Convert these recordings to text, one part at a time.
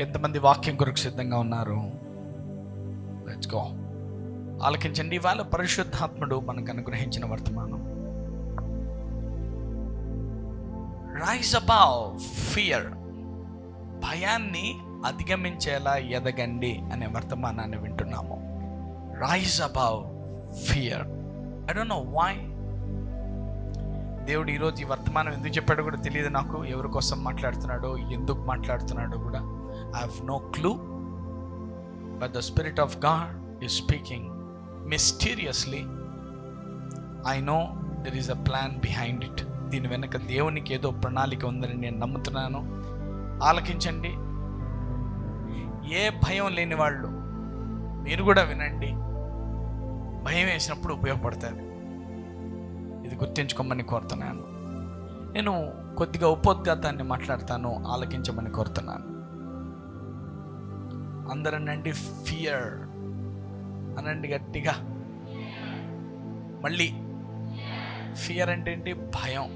ఎంతమంది వాక్యం కొరకు సిద్ధంగా ఉన్నారు? Let's go. ఆలకించండి. ఇవాళ పరిశుద్ధాత్ముడు మనకు అనుగ్రహించిన వర్తమానం, రైజ్ అబౌవ్ ఫియర్, భయాన్ని అధిగమించేలా ఎదగండి అనే వర్తమానాన్ని వింటున్నాము. Rise above fear. I don't know why దేవుడు ఈరోజు ఈ వర్తమానం ఎందుకు చెప్పాడో కూడా తెలియదు నాకు. ఎవరి కోసం మాట్లాడుతున్నాడో, ఎందుకు మాట్లాడుతున్నాడో కూడా I have no clue. But the spirit of God is speaking mysteriously. I know there is a plan behind it. దీని వెనక దేవునికి ఏదో ప్రణాళిక ఉందని నేను నమ్ముతున్నాను. ఆలకించండి. ఏ భయం లేని వాళ్ళు మీరు కూడా వినండి. భయం వేసినప్పుడు ఉపయోగపడుతుంది. ఇది గుర్తించుకోమని కోరుతున్నాను. నేను కొద్దిగా ఉపోద్ఘాతాన్ని మాట్లాడతాను, ఆలకించమని కోరుతున్నాను. అందరనండి ఫియర్ అనండి గట్టిగా. మళ్ళీ ఫియర్ అంటే ఏంటి? భయం.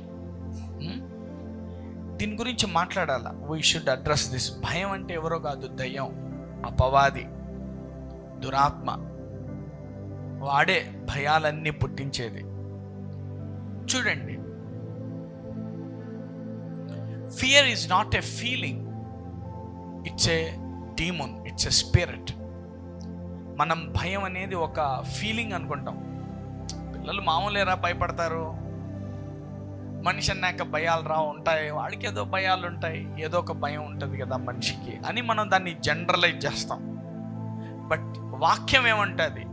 దీని గురించి మాట్లాడాలా. We should address this. భయం అంటే ఎవరో కాదు, దయ్యం, అపవాది, దురాత్మ. వాడే భయాలన్నీ పుట్టించేది. చూడండి, fear is not a feeling, it's a demon, it's a spirit. మనం భయం అనేది ఒక ఫీలింగ్ అనుకుంటాం. పిల్లలు మామూలేరా భయపడతారు. మనిషి అన్నాక భయాలు ఉంటాయి, వాడికి ఏదో భయాలు ఉంటాయి, ఏదో ఒక భయం ఉంటుంది కదా మనిషికి అని మనం దాన్ని జనరలైజ్ చేస్తాం. బట్ వాక్యం ఏమంటుంది?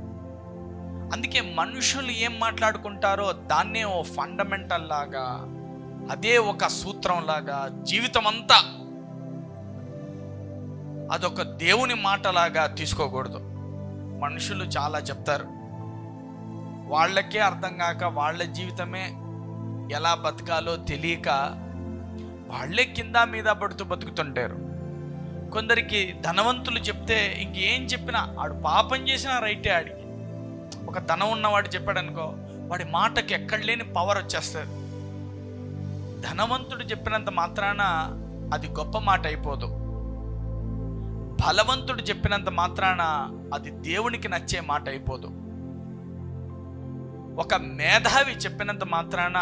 అందుకే మనుషులు ఏం మాట్లాడుకుంటారో దాన్నే ఓ ఫండమెంటల్ లాగా, అదే ఒక సూత్రం లాగా, జీవితం అంతా అదొక దేవుని మాటలాగా తీసుకోకూడదు. మనుషులు చాలా చెప్తారు, వాళ్ళకే అర్థం కాక, వాళ్ళ జీవితమే ఎలా బతకాలో తెలియక వాళ్ళే కింద మీద పడుతూ బతుకుతుంటారు. కొందరికి ధనవంతులు చెప్తే ఇంకేం చెప్పినా, ఆడు పాపం చేసినా రైటే. ఆడికి ఒక ధనం ఉన్నవాడు చెప్పాడు అనుకో, వాడి మాటకి ఎక్కడ లేని పవర్ వచ్చేస్తుంది. ధనవంతుడు చెప్పినంత మాత్రాన అది గొప్ప మాట అయిపోదు. బలవంతుడు చెప్పినంత మాత్రాన అది దేవునికి నచ్చే మాట అయిపోదు. ఒక మేధావి చెప్పినంత మాత్రాన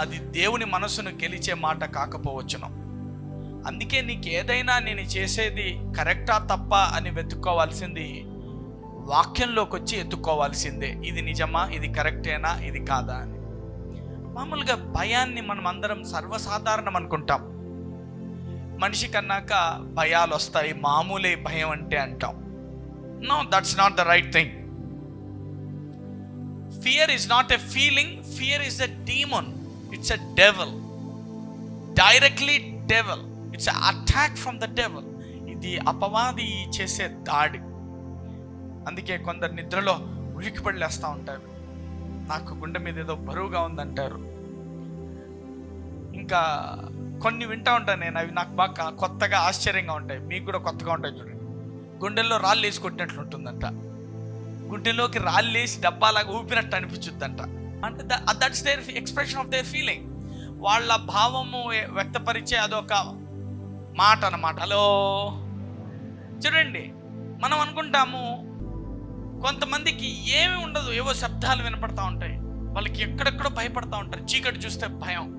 అది దేవుని మనసును గెలిచే మాట కాకపోవచ్చును. అందుకే నీకు ఏదైనా నేను చేసేది కరెక్టా తప్ప అని వెతుక్కోవాల్సింది వాక్యంలోకి వచ్చి ఎత్తుక్కోవాల్సిందే. ఇది నిజమా, ఇది కరెక్టేనా, ఇది కాదా అని. మామూలుగా భయాన్ని మనం అందరం సర్వసాధారణం అనుకుంటాం. మనిషి కన్నాక భయాలు వస్తాయి, మామూలే భయం అంటే అంటాం. No, that's not the right thing. Fear is not a feeling. Fear is a demon. It's a devil. Directly devil. It's an attack from the devil. ఇది అపవాది చేసే దాడి. అందుకే కొందరు నిద్రలో ఉలిక్కిపడి లేస్తూ ఉంటారు. నాకు గుండె మీద ఏదో బరువుగా ఉందంటారు. ఇంకా కొన్ని వింటూ ఉంటాను నేను, అవి నాకు బాగా కొత్తగా ఆశ్చర్యంగా ఉంటాయి. మీకు కూడా కొత్తగా ఉంటాయి. చూడండి, గుండెల్లో రాళ్ళు వేసి కొట్టినట్లు ఉంటుందంట. గుండెలోకి రాళ్ళేసి డబ్బాలాగా ఊపినట్టు అనిపించుద్దంట. అంటే that's their expression of their feeling. వాళ్ళ భావము వ్యక్తపరిచే అదొక మాట అన్నమాట. హలో, చూడండి, మనం అనుకుంటాము కొంతమందికి ఏమి ఉండదు, ఏవో శబ్దాలు వినపడతా ఉంటాయి, వాళ్ళకి ఎక్కడెక్కడో భయపడతా ఉంటారు. చీకటి చూస్తే భయం,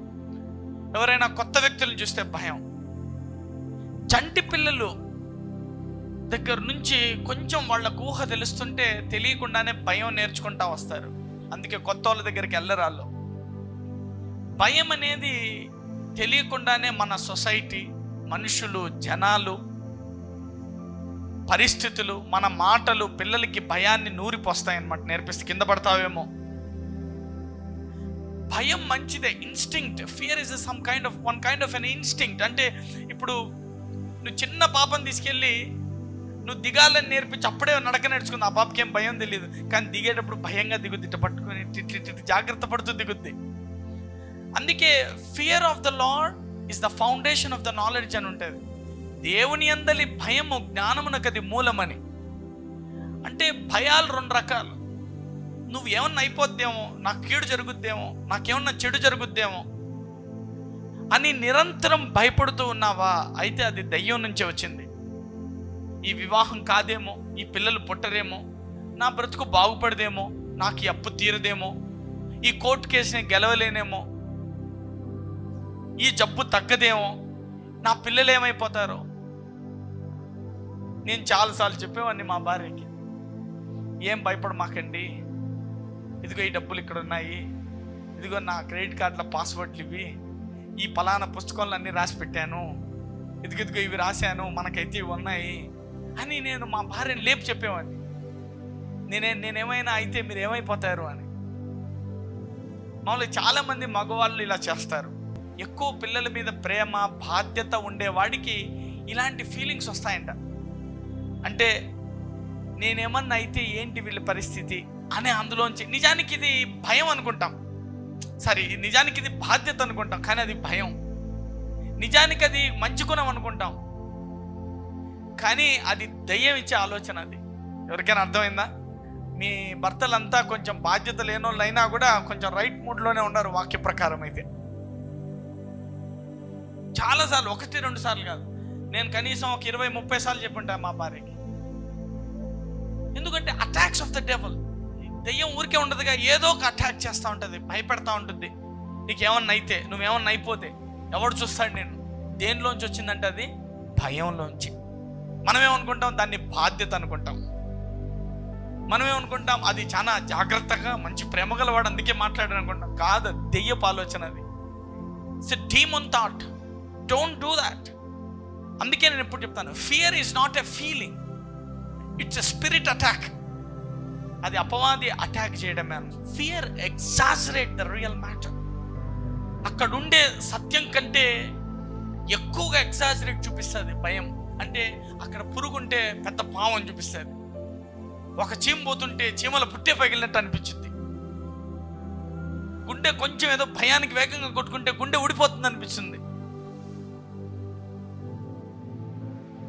ఎవరైనా కొత్త వ్యక్తులను చూస్తే భయం. చంటి పిల్లలు దగ్గర నుంచి కొంచెం వాళ్ళకు ఊహ తెలుస్తుంటే తెలియకుండానే భయం నేర్చుకుంటా వస్తారు. అందుకే కొత్త వాళ్ళ దగ్గరికి వెళ్ళరాళ్ళు. భయం అనేది తెలియకుండానే మన సొసైటీ, మనుషులు, జనాలు, పరిస్థితులు, మన మాటలు పిల్లలకి భయాన్ని నూరిపోస్తాయన్నమాట. నేర్పిస్తే కింద పడతావేమో. భయం మంచిదే, instinct. Fear is some kind of one kind of an instinct. అంటే ఇప్పుడు నువ్వు చిన్న పాపని తీసుకెళ్ళి నువ్వు దిగాలని నేర్పించి అప్పుడే నడక నేర్చుకుంది. ఆ పాపకి ఏం భయం తెలియదు, కానీ దిగేటప్పుడు భయంగా దిగుద్ది, ఇట్లా పట్టుకొని జాగ్రత్త పడుతూ దిగుద్ది. అందుకే fear of the lord is the foundation of the knowledge అని ఉంటుంది. దేవుని యందలి భయము జ్ఞానమునకది మూలమని. అంటే భయాలు రెండు రకాలు. నువ్వు ఏమన్నా అయిపోద్దేమో, నాకు కీడు జరుగుద్దేమో, నాకేమన్నా చెడు జరుగుద్దేమో అని నిరంతరం భయపడుతూ ఉన్నావా, అయితే అది దయ్యం నుంచే వచ్చింది. ఈ వివాహం కాదేమో, ఈ పిల్లలు పుట్టరేమో, నా బ్రతుకు బాగుపడదేమో, నాకు ఈ అప్పు తీరదేమో, ఈ కోర్టు కేసుని గెలవలేనేమో, ఈ జబ్బు తగ్గదేమో, నా పిల్లలు ఏమైపోతారో. నేను చాలాసార్లు చెప్పేవాడిని మా భార్యకి, ఏం భయపడమాకండి, ఇదిగో ఈ డబ్బులు ఇక్కడ ఉన్నాయి, ఇదిగో నా క్రెడిట్ కార్డుల పాస్వర్డ్లు ఇవి, ఈ పలానా పుస్తకాలు అన్నీ రాసి పెట్టాను, ఇదిగో ఇవి రాశాను, మనకైతే ఇవి ఉన్నాయి అని నేను మా భార్యని లేపు చెప్పేవాడిని. నేనేమైనా అయితే మీరు ఏమైపోతారు అని. మామూలుగా చాలామంది మగవాళ్ళు ఇలా చేస్తారు. ఎక్కువ పిల్లల మీద ప్రేమ బాధ్యత ఉండేవాడికి ఇలాంటి ఫీలింగ్స్ వస్తాయంట. అంటే నేనేమన్నా అయితే ఏంటి వీళ్ళ పరిస్థితి అనే అందులోంచి, నిజానికి ఇది భయం అనుకుంటాం, నిజానికి ఇది బాధ్యత అనుకుంటాం, కానీ అది భయం. నిజానికి అది మంచి గుణం అనుకుంటాం, కానీ అది దయ్యం ఇచ్చే ఆలోచన. అది ఎవరికైనా అర్థమైందా? మీ భర్తలంతా కొంచెం బాధ్యత లేనోళ్ళు అయినా కూడా కొంచెం రైట్ మూడ్లోనే ఉన్నారు వాక్య ప్రకారం అయితే. చాలాసార్లు, 1-2 సార్లు కాదు, నేను కనీసం ఒక 20-30 సార్లు చెప్పుంటా మా భార్యకి. ఎందుకంటే అటాక్స్ ఆఫ్ ద డెవల్. దెయ్యం ఊరికే ఉండదుగా, ఏదో ఒక అటాక్ చేస్తూ ఉంటుంది, భయపెడతా ఉంటుంది. నీకేమన్నా అయితే, నువ్వేమన్నా అయిపోతే ఎవడు చూస్తాడు నేను. దేనిలోంచి వచ్చిందంటే అది భయంలోంచి. మనమేమనుకుంటాం, దాన్ని బాధ్యత అనుకుంటాం. మనమేమనుకుంటాం, అది చాలా జాగ్రత్తగా మంచి ప్రేమ గలవాడు అందుకే మాట్లాడాడు అనుకుంటాం. కాదు, దెయ్యపు ఆలోచన అది. It's a demon thought. Don't do that. అందుకే నేను ఎప్పుడు చెప్తాను, fear is not a feeling, it's a spirit attack. అది అపవాది అటాక్ చేయడమే. Fear exaggerate the real matter. అక్కడ ఉండే సత్యం కంటే ఎక్కువగా ఎగ్జాజరేట్ చూపిస్తుంది భయం. అంటే అక్కడ పురుగుంటే పెద్ద పాము అని చూపిస్తుంది, ఒక చీమ పోతుంటే చీమల పుట్టే పగిలినట్టు అనిపించింది, గుండె కొంచెం ఏదో భయానికి వేగంగా కొట్టుకుంటే గుండె ఊడిపోతుంది అనిపిస్తుంది.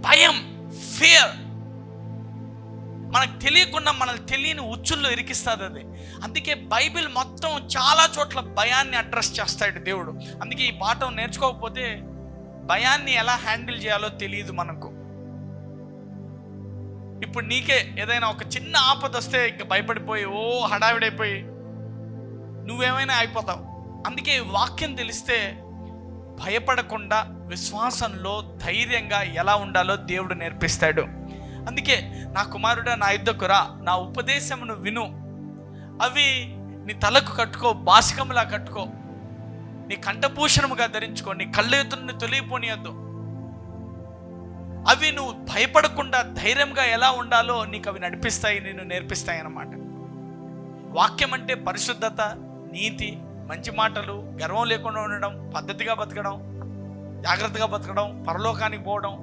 భయం, ఫియర్ మనకు తెలియకుండా మనల్ని తెలియని ఉచ్చుల్లో ఇరికిస్తుంది అది. అందుకే బైబిల్ మొత్తం చాలా చోట్ల భయాన్ని అడ్రస్ చేస్తాడు దేవుడు. అందుకే ఈ పాఠం నేర్చుకోకపోతే భయాన్ని ఎలా హ్యాండిల్ చేయాలో తెలియదు మనకు. ఇప్పుడు నీకే ఏదైనా ఒక చిన్న ఆపద వస్తే ఇంక భయపడిపోయి హడావిడైపోయి నువ్వేమైనా అయిపోతావు. అందుకే వాక్యం తెలిస్తే భయపడకుండా విశ్వాసంలో ధైర్యంగా ఎలా ఉండాలో దేవుడు నేర్పిస్తాడు. అందుకే నా కుమారుడా, నా యుద్ధకు రా, నా ఉపదేశమును విను, అవి నీ తలకు కట్టుకో, బాసికంలా కట్టుకో, నీ కంఠభూషణముగా ధరించుకో, నీ కళ్ళ ఎదురుని తొలగిపోనియద్దు. అవి నువ్వు భయపడకుండా ధైర్యంగా ఎలా ఉండాలో నీకు అవి నడిపిస్తాయి, నిన్ను నేర్పిస్తాయి అన్నమాట. వాక్యం అంటే పరిశుద్ధత, నీతి, మంచి మాటలు, గర్వం లేకుండా ఉండడం, పద్ధతిగా బతకడం, జాగ్రత్తగా బతకడం, పరలోకానికి పోవడం,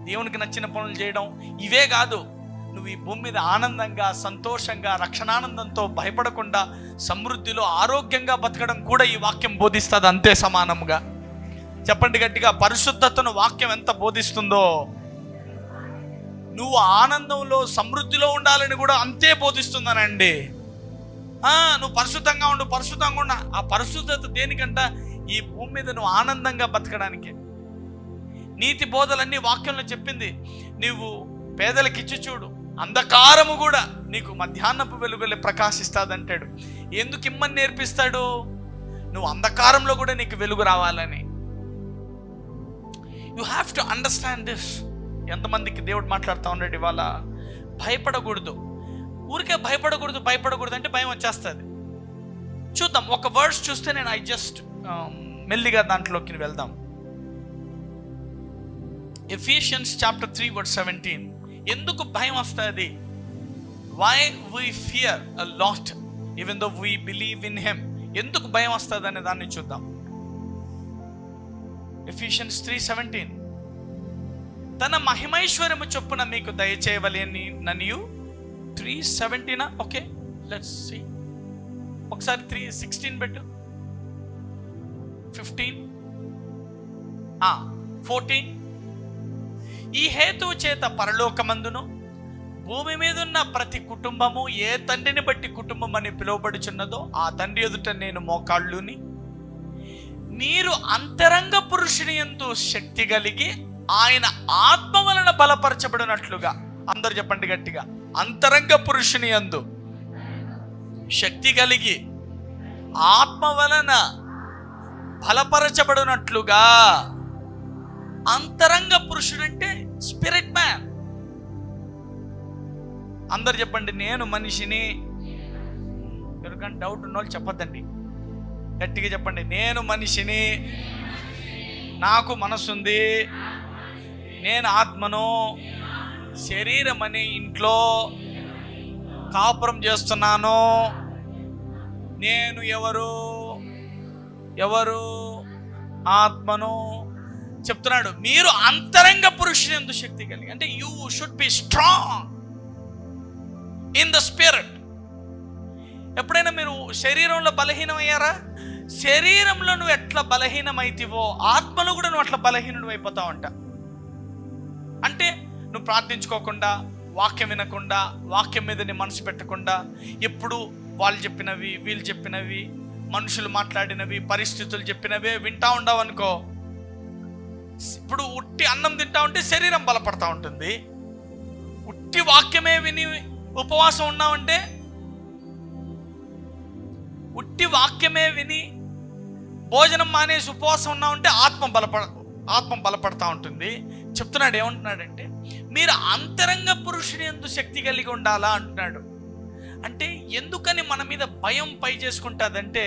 దేవునికి నచ్చిన పనులు చేయడం. ఇవే కాదు, నువ్వు ఈ భూమి మీద ఆనందంగా, సంతోషంగా, రక్షణానందంతో, భయపడకుండా, సమృద్ధిలో, ఆరోగ్యంగా బతకడం కూడా ఈ వాక్యం బోధిస్తుంది అంతే సమానంగా. చెప్పండి గట్టిగా, పరిశుద్ధతను వాక్యం ఎంత బోధిస్తుందో నువ్వు ఆనందంలో, సమృద్ధిలో ఉండాలని కూడా అంతే బోధిస్తుందనండి. నువ్వు పరిశుద్ధంగా ఉండు, పరిశుద్ధంగా ఉండ. ఆ పరిశుద్ధత దేనికంట? ఈ భూమి మీద నువ్వు ఆనందంగా బతకడానికి. నీతి బోధలన్నీ వాక్యంలో చెప్పింది. నీవు పేదలకు ఇచ్చి చూడు, అంధకారము కూడా నీకు మధ్యాహ్నపు వెలుగులే ప్రకాశిస్తుంది అంటాడు. ఎందుకు ఇమ్మని నేర్పిస్తాడు? నువ్వు అంధకారంలో కూడా నీకు వెలుగు రావాలని. You have to understand this. ఎంతమందికి దేవుడు మాట్లాడుతూ ఉన్నాడు ఇవాళ? భయపడకూడదు, ఊరికే భయపడకూడదు అంటే భయం వచ్చేస్తుంది. చూద్దాం, ఒక వర్డ్స్ చూస్తే నేను మెల్లిగా దాంట్లోకి వెళ్దాం. Ephesians chapter 3 verse 17. ఎందుకు భయం వస్తుంది? Why we fear a lot even though we believe in him. ఎందుకు భయం వస్తుంది అనే దాన్ని చూద్దాం. Ephesians 3:17. తన మహిమైశ్వర్యము చొప్పున మీకు దయచేయవలెని ననియు. 3:17. Okay, let's see. ఒకసారి 3:16 పెట్టు. 15, 14. ఈ హేతువు చేత పరలోకమందును భూమి మీద ఉన్న ప్రతి కుటుంబము ఏ తండ్రిని బట్టి కుటుంబం అని పిలువబడుచున్నదో ఆ తండ్రి ఎదుట నేను మోకాళ్ళుని, మీరు అంతరంగ పురుషుని యందు శక్తి కలిగి ఆయన ఆత్మ వలన బలపరచబడినట్లుగా. అందరు చెప్పండి గట్టిగా, అంతరంగ పురుషుని యందు శక్తి కలిగి ఆత్మ వలన బలపరచబడినట్లుగా. అంతరంగ పురుషుడు అంటే స్పిరిట్ మ్యాన్. అందరు చెప్పండి, నేను మనిషిని. ఎవరికైనా డౌట్ ఉన్న వాళ్ళు చెప్పొద్దండి, గట్టిగా చెప్పండి, నేను మనిషిని, నాకు మనసుంది, నేను ఆత్మను, శరీరం అనే ఇంట్లో కాపురం చేస్తున్నాను. నేను ఎవరు ఆత్మను చెప్తున్నాడు. మీరు అంతరంగ పురుషుని యందు శక్తి కలిగి, అంటే you should be strong in the spirit. ఎప్పుడైనా మీరు శరీరంలో బలహీనమయ్యారా? శరీరంలో నువ్వు ఎట్లా బలహీనమైతివో ఆత్మలో కూడా నువ్వు అట్లా బలహీనుడు అయిపోతావు అంట. అంటే నువ్వు ప్రార్థించుకోకుండా, వాక్యం వినకుండా, వాక్యం మీద నీ మనసు పెట్టకుండా, ఎప్పుడు వాళ్ళు చెప్పినవి, వీళ్ళు చెప్పినవి, మనుషులు మాట్లాడినవి, పరిస్థితులు చెప్పినవే వింటా ఉండవు అనుకో. ఇప్పుడు ఉట్టి అన్నం తింటా ఉంటే శరీరం బలపడతా ఉంటుంది. ఉట్టి వాక్యమే విని ఉపవాసం ఉన్నామంటే, ఉట్టి వాక్యమే విని భోజనం మానేసి ఉపవాసం ఉన్నామంటే ఆత్మ బలపడతా ఉంటుంది. చెప్తున్నాడు, ఏమంటున్నాడంటే మీరు అంతరంగ పురుషుని యందు శక్తి కలిగి ఉండాలా అంటున్నాడు. అంటే ఎందుకని మన మీద భయం పై చేసుకుంటుందంటే,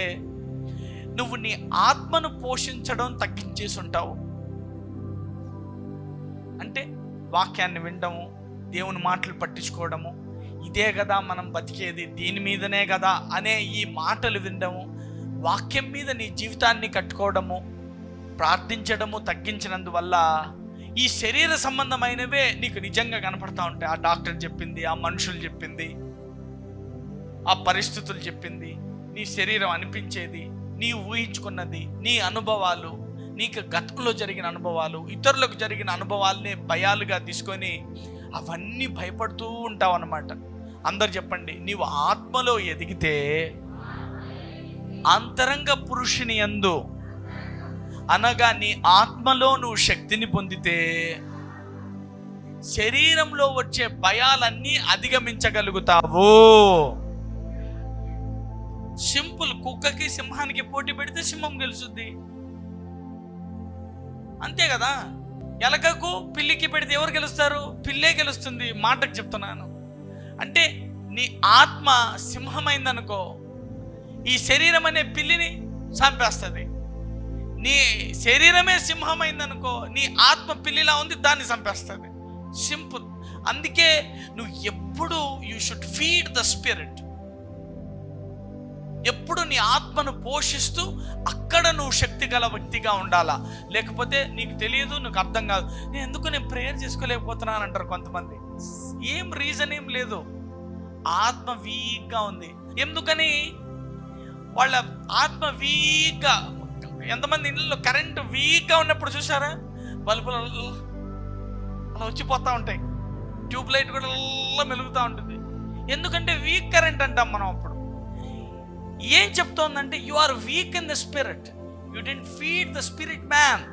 నువ్వు నీ ఆత్మను పోషించడం తగ్గించేసి ఉంటావు. అంటే వాక్యాన్ని వినడము, దేవుని మాటలు పట్టించుకోవడము, ఇదే కదా మనం బతికేది, దీని మీదనే కదా అనే ఈ మాటలు వినడము, వాక్యం మీద నీ జీవితాన్ని కట్టుకోవడము, ప్రార్థించడము తగ్గించినందువల్ల ఈ శరీర సంబంధమైనవే నీకు నిజంగా కనపడతా ఉంటాయి. ఆ డాక్టర్ చెప్పింది, ఆ మనుషులు చెప్పింది, ఆ పరిస్థితులు చెప్పింది, నీ శరీరం అనిపించేది, నీ ఊహించుకున్నది, నీ అనుభవాలు, నీకు గతంలో జరిగిన అనుభవాలు, ఇతరులకు జరిగిన అనుభవాలనే భయాలుగా తీసుకొని అవన్నీ భయపడుతూ ఉంటావు అన్నమాట. అందరు చెప్పండి, నీవు ఆత్మలో ఎదిగితే అంతరంగ పురుషుని యందు, అనగా నీ ఆత్మలో నువ్వు శక్తిని పొందితే శరీరంలో వచ్చే భయాలన్నీ అధిగమించగలుగుతావు. సింపుల్. కుక్కకి సింహానికి పోటీ పెడితే సింహం గెలుస్తుంది, అంతే కదా. ఎలకకు పిల్లికి పెడితే ఎవరు గెలుస్తారు? పిల్లే గెలుస్తుంది. మాటకు చెప్తున్నాను. అంటే నీ ఆత్మ సింహమైందనుకో, ఈ శరీరం అనే పిల్లిని చంపేస్తుంది. నీ శరీరమే సింహమైందనుకో, నీ ఆత్మ పిల్లిలా ఉంది, దాన్ని చంపేస్తుంది. సింపుల్. అందుకే నువ్వు ఎప్పుడు you should feed the spirit. ఎప్పుడు నీ ఆత్మను పోషిస్తూ అక్కడ నువ్వు శక్తి గల వ్యక్తిగా ఉండాలా. లేకపోతే నీకు తెలియదు, నీకు అర్థం కాదు. నేను ప్రేయర్ చేసుకోలేకపోతున్నాను అంటారు కొంతమంది. ఏం రీజన్ ఏం లేదు, ఆత్మ వీక్గా ఉంది. ఎందుకని? వాళ్ళ ఆత్మ వీక్గా. ఎంతమంది ఇళ్ళలో కరెంటు వీక్గా ఉన్నప్పుడు చూసారా, బల్బులు అలా వచ్చిపోతూ ఉంటాయి, ట్యూబ్ లైట్ కూడా మెలుగుతూ ఉంటుంది. ఎందుకంటే వీక్ కరెంట్ అంటాం మనం. అప్పుడు ఏం చెప్తోందంటే, you are weak in the spirit, you didn't feed the spirit man.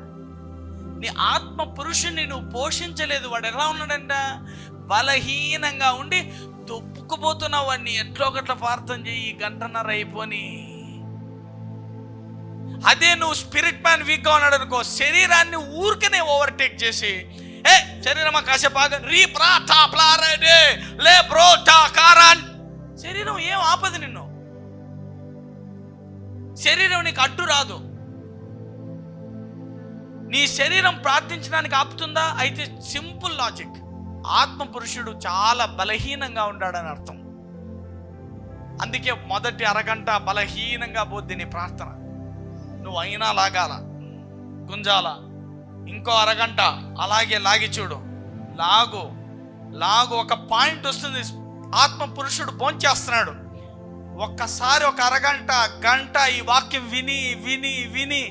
నీ ఆత్మ పురుషుణ్ణి నువ్వు పోషించలేదు. వాడు ఎలా ఉన్నాడంట? బలహీనంగా ఉండి తొప్పుకుపోతున్నావు. వాడిని ఎట్లా ఒకట్లా ప్రార్థన చేయి, గంటన్నర అయిపోని. అదే నువ్వు స్పిరిట్ మ్యాన్ వీక్గా ఉన్నాడు అనుకో, శరీరాన్ని ఊరికనే ఓవర్టేక్ చేసి, శరీరమా కాసేపు శరీరం ఏం ఆపదు నిన్ను. శరీరం నీకు అడ్డు రాదు. నీ శరీరం ప్రార్థించడానికి ఆపుతుందా? అయితే సింపుల్ లాజిక్, ఆత్మ పురుషుడు చాలా బలహీనంగా ఉన్నాడని అర్థం. అందుకే మొదటి అరగంట బలహీనంగా పోద్ది నీ ప్రార్థన. నువ్వు అయినా లాగాల, గుంజాల. ఇంకో అరగంట అలాగే లాగి చూడు, లాగు. ఒక పాయింట్ వస్తుంది, ఆత్మ పురుషుడు భోంచేస్తున్నాడు. ఒక్కసారి ఒక అరగంట, గంట ఈ వాక్యం విని విని విని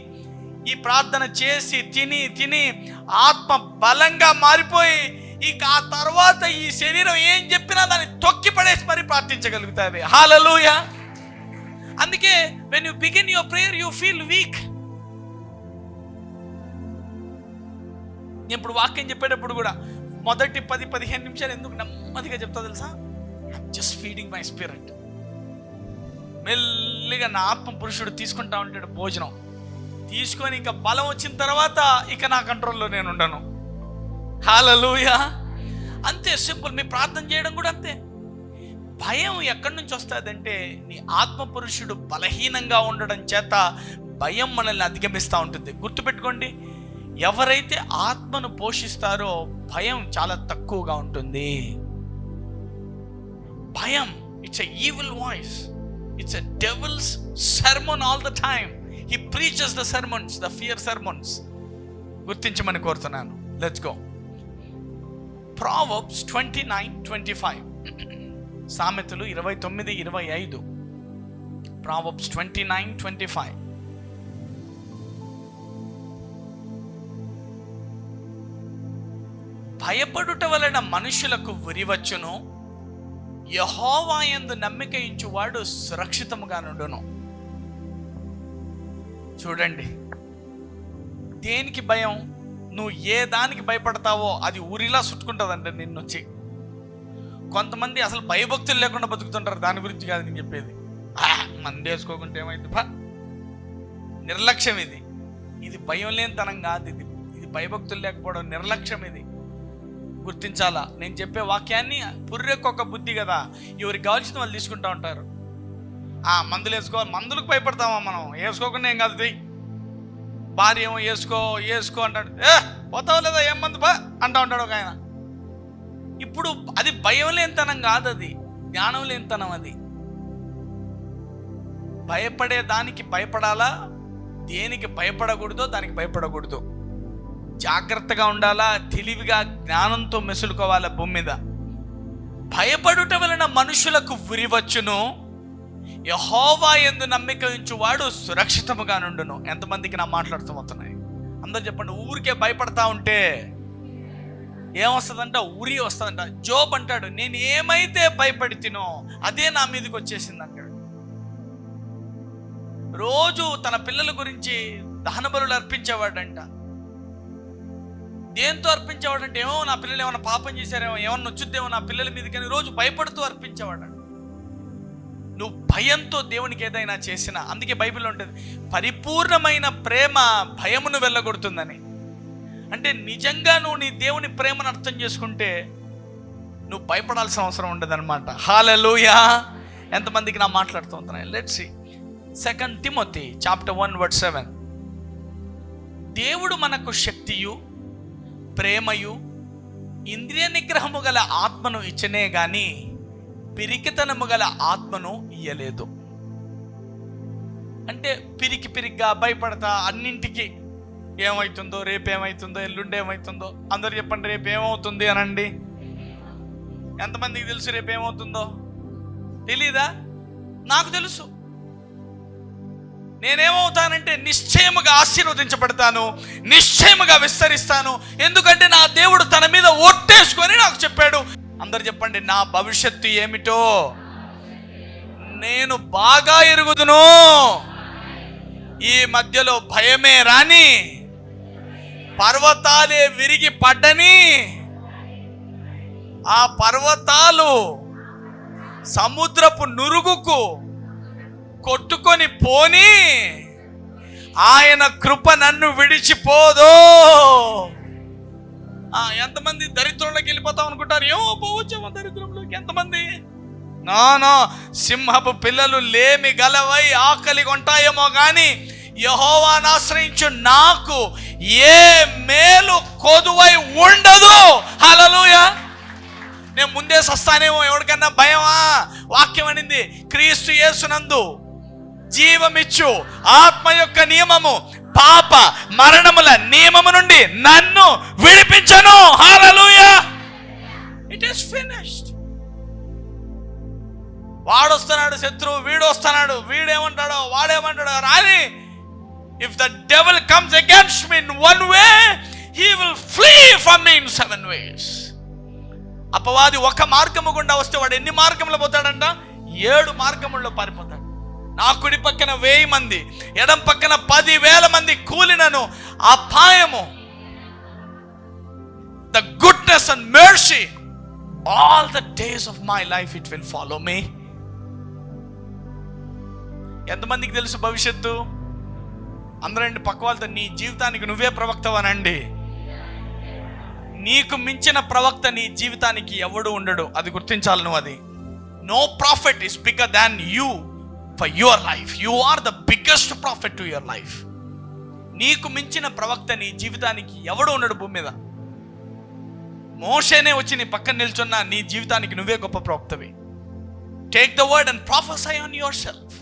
ఈ ప్రార్థన చేసి తిని ఆత్మ బలంగా మారిపోయి, ఇక ఆ తర్వాత ఈ శరీరం ఏం చెప్పినా దాన్ని తొక్కి పడేసి మరి ప్రార్థించగలుగుతుంది. హల్లెలూయా. అందుకే when you begin your prayer you feel weak. ఇప్పుడు వాక్యం చెప్పేటప్పుడు కూడా మొదటి 10-15 నిమిషాలు ఎందుకు నెమ్మదిగా చెప్తా తెలుసా? I'm just feeding my spirit. మెల్లిగా నా ఆత్మ పురుషుడు తీసుకుంటా ఉంటాడు భోజనం తీసుకొని, ఇంకా బలం వచ్చిన తర్వాత ఇక నా కంట్రోల్లో నేను ఉండను. హల్లెలూయా. అంతే సింపుల్. మీ ప్రార్థన చేయడం కూడా అంతే. భయం ఎక్కడి నుంచి వస్తుందంటే నీ ఆత్మ పురుషుడు బలహీనంగా ఉండడం చేత భయం మనల్ని అధిగమిస్తూ ఉంటుంది. గుర్తుపెట్టుకోండి, ఎవరైతే ఆత్మను పోషిస్తారో భయం చాలా తక్కువగా ఉంటుంది. భయం it's a evil voice, it's a devil's sermon all the time. He preaches the sermons, the fear sermons. గుర్తించమని కోరుతున్నాను. Let's go. Proverbs 29:25. సామెతలు 29:25. Proverbs 29:25. భయపడుట వలన మనుషులకు ఉరివచ్చును, యెహోవా యందు నమ్మిక ఉంచువాడు సురక్షితముగా నుండును. చూడండి, దేనికి భయం? నువ్వు ఏ దానికి భయపడతావో అది ఊరిలా చుట్టుకుంటుందంటే నిన్నొచ్చి. కొంతమంది అసలు భయభక్తులు లేకుండా బతుకుతుంటారు. దాని గురించి కాదు నేను చెప్పేది. మంది వేసుకోకుంటే ఏమైంది బా, నిర్లక్ష్యం ఇది. ఇది భయం లేనితనం కాదు, ఇది భయభక్తులు లేకపోవడం నిర్లక్ష్యం. ఇది గుర్తించాలా. నేను చెప్పే వాక్యాన్ని పుర్రెకొక బుద్ధి కదా, ఎవరికి కావాల్సిన వాళ్ళు తీసుకుంటా ఉంటారు. మందులు వేసుకోవాలి, మందులకు భయపడతామా మనం? వేసుకోకుండా ఏం కాదు. భార్య ఏమో వేసుకో అంటాడు. పోతావు లేదా, ఏం మందు బా అంటా ఉంటాడు ఒక ఆయన. ఇప్పుడు అది భయం లేనితనం కాదు, అది జ్ఞానం లేనితనం. అది భయపడే దానికి భయపడాలా, దేనికి భయపడకూడదో దానికి భయపడకూడదు. జాగ్రత్తగా ఉండాలా, తెలివిగా జ్ఞానంతో మెసులుకోవాలా భూమి మీద. భయపడుట వలన మనుషులకు ఉరివచ్చును, యెహోవా యందు నమ్మిక ఉంచువాడు సురక్షితముగా నుండును. ఎంతమందికి నా మాట్లాడుతూపోతున్నాయి? అందరు చెప్పండి. ఊరికే భయపడతా ఉంటే ఏమొస్తుందంట? ఉరి వస్తుందంట. జోబ్ అంటాడు, నేను ఏమైతే భయపడితినో అదే నా మీదకి వచ్చేసింది అంటాడు. రోజు తన పిల్లల గురించి దహన బలులు అర్పించేవాడంట. దేంతో అర్పించేవాడంటే, ఏమో నా పిల్లలు ఏమైనా పాపం చేశారేమో, ఏమన్నా వచ్చుద్దేమో నా పిల్లల మీదకి అని రోజు భయపడుతూ అర్పించేవాడు. నువ్వు భయంతో దేవునికి ఏదైనా చేసినా, అందుకే బైబిల్లో ఉంటుంది పరిపూర్ణమైన ప్రేమ భయమును వెళ్ళగొడుతుందని. అంటే నిజంగా నువ్వు నీ దేవుని ప్రేమను అర్థం చేసుకుంటే నువ్వు భయపడాల్సిన అవసరం ఉండదన్నమాట. హల్లెలూయా. ఎంతమందికి నా మాట్లాడుతూ ఉంటున్నాయి? Let's see 2 Timothy chapter 1:7. దేవుడు మనకు శక్తియు ప్రేమయు ఇంద్రియ నిగ్రహము గల ఆత్మను ఇచ్చనే గాని పిరికితనము గల ఆత్మను ఇయ్యలేదు. అంటే పిరికిగా భయపడతా అన్నింటికి, ఏమవుతుందో, రేపేమవుతుందో, ఎల్లుండేమవుతుందో. అందరు చెప్పండి, రేపు ఏమవుతుంది అనండి. ఎంతమందికి తెలుసు రేపు ఏమవుతుందో? తెలీదా? నాకు తెలుసు. నేనేమవుతానంటే నిశ్చయముగా ఆశీర్వదించబడతాను, నిశ్చయముగా విస్తరిస్తాను. ఎందుకంటే నా దేవుడు తన మీద ఒట్టేసుకొని నాకు చెప్పాడు. అందరు చెప్పండి, నా భవిష్యత్తు ఏమిటో నేను బాగా ఎరుగుదును. ఈ మధ్యలో భయమే రాని, పర్వతాలే విరిగి పడ్డని, ఆ పర్వతాలు సముద్రపు నురుగుకు కొట్టుకొని పోని, ఆయన కృప నన్ను విడిచిపోదో. ఎంతమంది దరిద్రంలోకి వెళ్ళిపోతాం అనుకుంటారు? ఏమో పోవచ్చేమో దరిద్రంలోకి. ఎంతమంది? నో, సింహపు పిల్లలు లేమి గలవై ఆకలి కొంటాయేమో కానీ యెహోవాను ఆశ్రయించు నాకు ఏ మేలు కొదువై ఉండదు. హల్లెలూయా. నేను ముందే సస్తానేమో, ఎవరికన్నా భయమా? వాక్యం అనింది, క్రీస్తు యేసునందు జీవమిచ్చు ఆత్మ యొక్క నియమము పాప మరణముల నియమము నుండి నన్ను విడిపించను. హల్లెలూయా. It is finished. వాడొస్తున్నాడు శత్రువు, వీడు వస్తున్నాడు, వీడేమంటాడో వాడేమంటాడో రాని. If the devil comes against me in one way, he will flee from me in 7 ways. అపవాది ఒక మార్గము గుండా వస్తే వాడు ఎన్ని మార్గంలో పోతాడంట? 7 మార్గముల్లో పారిపోతాడు. నా కుడి పక్కన 1000 మంది, ఎడం పక్కన 10,000 మంది కూలినను అపాయము goodness and mercy all the days of my life it will follow me. ఎంతమందికి తెలుసు భవిష్యత్తు? అందరండి పక్క వాళ్ళతో, నీ జీవితానికి నువ్వే ప్రవక్తవనండి. నీకు మించిన ప్రవక్త నీ జీవితానికి ఎవడు ఉండడు, అది గుర్తించాలి నువ్వు. అది no profit is bigger than you for your life. You are the biggest profit to your life. నీకు మించిన ప్రవక్త నీ జీవితానికి ఎవడు ఉండడు భూమి మీద. మోషేనే వచ్చి నీ పక్కన నిల్చున్నా నీ జీవితానికి నువ్వే గొప్ప ప్రవక్తవి. Take the word and prophesy on yourself.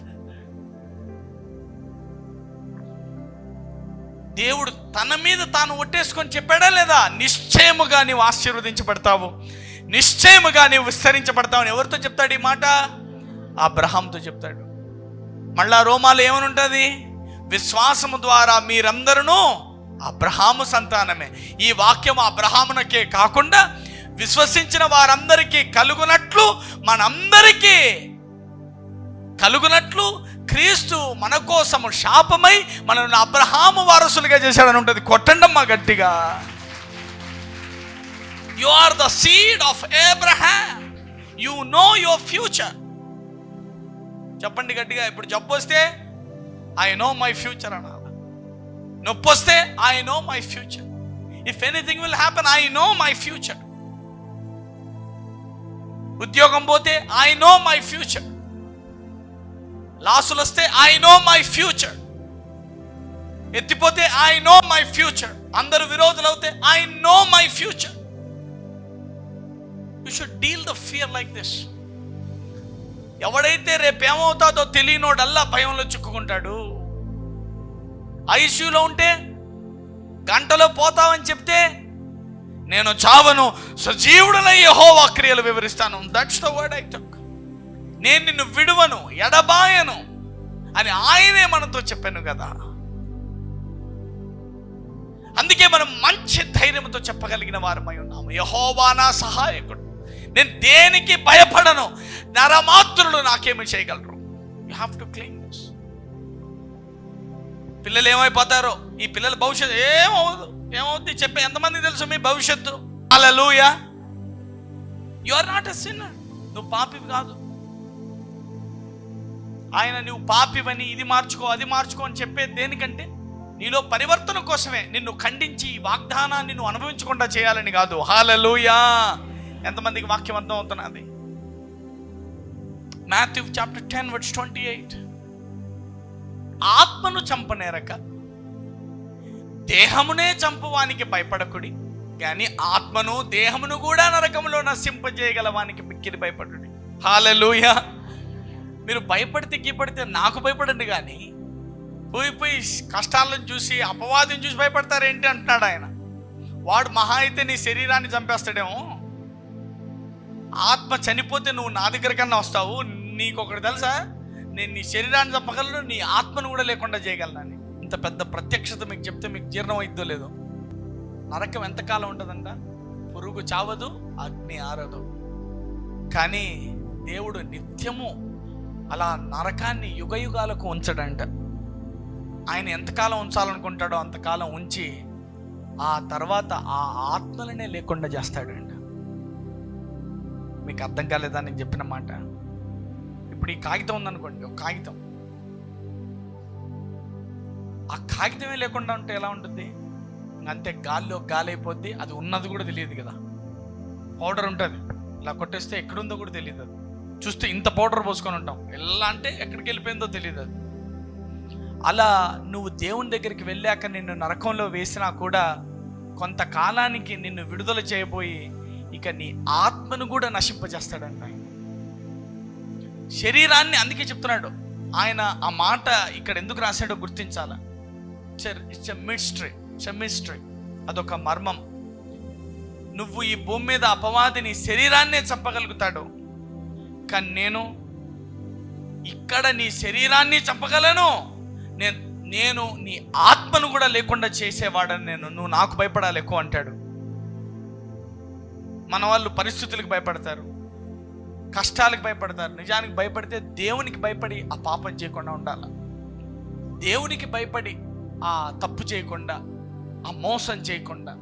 దేవుడు తన మీద తాను ఒట్టేసుకొని చెప్పాడా లేదా? నిశ్చయముగా నీవు ఆశీర్వదించబడతావు, నిశ్చయముగా నీవు విస్తరించబడతావు. ఎవరితో చెప్తాడు ఈ మాట? అబ్రహాంతో చెప్తాడు. మళ్ళా రోమాలు ఏమని ఉంటుంది? విశ్వాసము ద్వారా మీరందరూ అబ్రహాము సంతానమే. ఈ వాక్యం అబ్రహామునకే కాకుండా విశ్వసించిన వారందరికీ కలుగునట్లు, మనందరికీ కలుగునట్లు క్రీస్తు మన కోసము శాపమై మనల్ని అబ్రహాము వారసులుగా చేశాడని ఉంటుంది. కొట్టండమ్మా గట్టిగా. You are the seed of Abraham. You know your future. చెప్పండి గట్టిగా. ఇప్పుడు జబ్బు వస్తే ఐ నో మై ఫ్యూచర్ అనాలి. నొప్పి వస్తే I know my future. If anything will happen I know my future. ఉద్యోగం పోతే ఐ నో మై ఫ్యూచర్. లాసులు వస్తే ఐ నో మై ఫ్యూచర్. ఎత్తిపోతే ఐ నో మై ఫ్యూచర్. అందరూ విరోధులు అవుతే I know my future. You should deal the fear like this. ఎవడైతే రేపు ఏమవుతాదో తెలియనోడల్లా భయంలో చిక్కుకుంటాడు. ఐసీయూలో ఉంటే గంటలో పోతావని చెప్తే నేను చావను, సజీవుడనై యెహోవా క్రియలు వివరిస్తాను. That's the word I took. నేను నిన్ను విడువను, ఎడబాయను అని ఆయనే మనతో చెప్పాను కదా. అందుకే మనం మంచి ధైర్యంతో చెప్పగలిగిన వారమై ఉన్నాము. యెహోవా నా సహాయకుడు, నేను దేనికి భయపడను, నరమాత్రులు నాకేమి చేయగలరు. You have to claim this. పిల్లలు ఏమైపోతారో, ఈ పిల్లల భవిష్యత్తు ఏమవుద్ది చెప్పే ఎంతమంది తెలుసు మీ భవిష్యత్తు? Hallelujah. You are not a sinner. నువ్వు పాపివి కాదు. ఆయన నువ్వు పాపివని, ఇది మార్చుకో అది మార్చుకో అని చెప్పేది దేనికంటే నీలో పరివర్తన కోసమే. నిన్ను ఖండించి ఈ వాగ్దానాన్ని నువ్వు అనుభవించకుండా చేయాలని కాదు. హల్లెలూయా. ఎంతమందికి వాక్యం అర్థం అవుతున్నది? Matthew chapter 10 verse 28. ఆత్మను చంపనేరక దేహమునే చంపువానికి భయపడకుడి, కానీ ఆత్మను దేహమును కూడా నరకములో నశింపజేయగలవానికి మిక్కిలి భయపడుడి. హల్లెలూయా. మీరు భయపడితే గీపడితే నాకు భయపడండి, కానీ పోయి కష్టాలను చూసి అపవాదిని చూసి భయపడతారేంటి అంటున్నాడు ఆయన. వాడు మహా అయితే నీ శరీరాన్ని చంపేస్తాడేమో. ఆత్మ చనిపోతే నువ్వు నా దగ్గర కన్నా వస్తావు. నీకొకటి తెలుసా, నేను నీ శరీరాన్ని చంపగలను, నీ ఆత్మను కూడా లేకుండా చేయగలనని. ఇంత పెద్ద ప్రత్యక్షత మీకు చెప్తే మీకు జీర్ణం అయిద్దో లేదో. నరకం ఎంతకాలం ఉంటుందంట? పురుగు చావదు, అగ్ని ఆరదు. కానీ దేవుడు నిత్యము అలా నరకాన్ని యుగయుగాలకు ఉంచడంట. ఆయన ఎంతకాలం ఉంచాలనుకుంటాడో అంతకాలం ఉంచి ఆ తర్వాత ఆ ఆత్మలనే లేకుండా చేస్తాడంట. మీకు అర్థం కాలేదా నేను చెప్పిన మాట? ఇప్పుడు ఈ కాగితం ఉందనుకోండి, ఒక కాగితం. ఆ కాగితమే లేకుండా ఉంటే ఎలా ఉంటుంది? అంతే, గాల్లో గాలి అయిపోద్ది. అది ఉన్నది కూడా తెలియదు కదా. పౌడర్ ఉంటుంది, ఇలా కొట్టేస్తే ఎక్కడుందో కూడా తెలియదు. అది చూస్తే ఇంత పౌడర్ పోసుకొని ఉంటాం, ఎలా అంటే ఎక్కడికి వెళ్ళిపోయిందో తెలియదు. అది అలా నువ్వు దేవుని దగ్గరికి వెళ్ళాక నిన్ను నరకంలో వేసినా కూడా కొంతకాలానికి నిన్ను విడుదల చేయబోయి ఇక నీ ఆత్మను కూడా నశింపజేస్తాడంట. శరీరాన్ని అందుకే చెప్తున్నాడు ఆయన. ఆ మాట ఇక్కడ ఎందుకు రాశాడో గుర్తించాల. It's a mystery. అదొక మర్మం. నువ్వు ఈ భూమి మీద అపవాదిని శరీరాన్నే చంపగలుగుతాడు, కానీ నేను ఇక్కడ నీ శరీరాన్ని చంపగలను. నేను నీ ఆత్మను కూడా లేకుండా చేసేవాడని నువ్వు నాకు భయపడాలి ఎక్కువ అంటాడు. మన వాళ్ళు పరిస్థితులకు భయపడతారు, కష్టాలకు భయపడతారు. నిజానికి భయపడితే దేవునికి భయపడి ఆ పాపం చేయకుండా ఉండాలి. దేవునికి భయపడి ఆ తప్పు చేయకుండా, ఆ మోసం చేయకుండా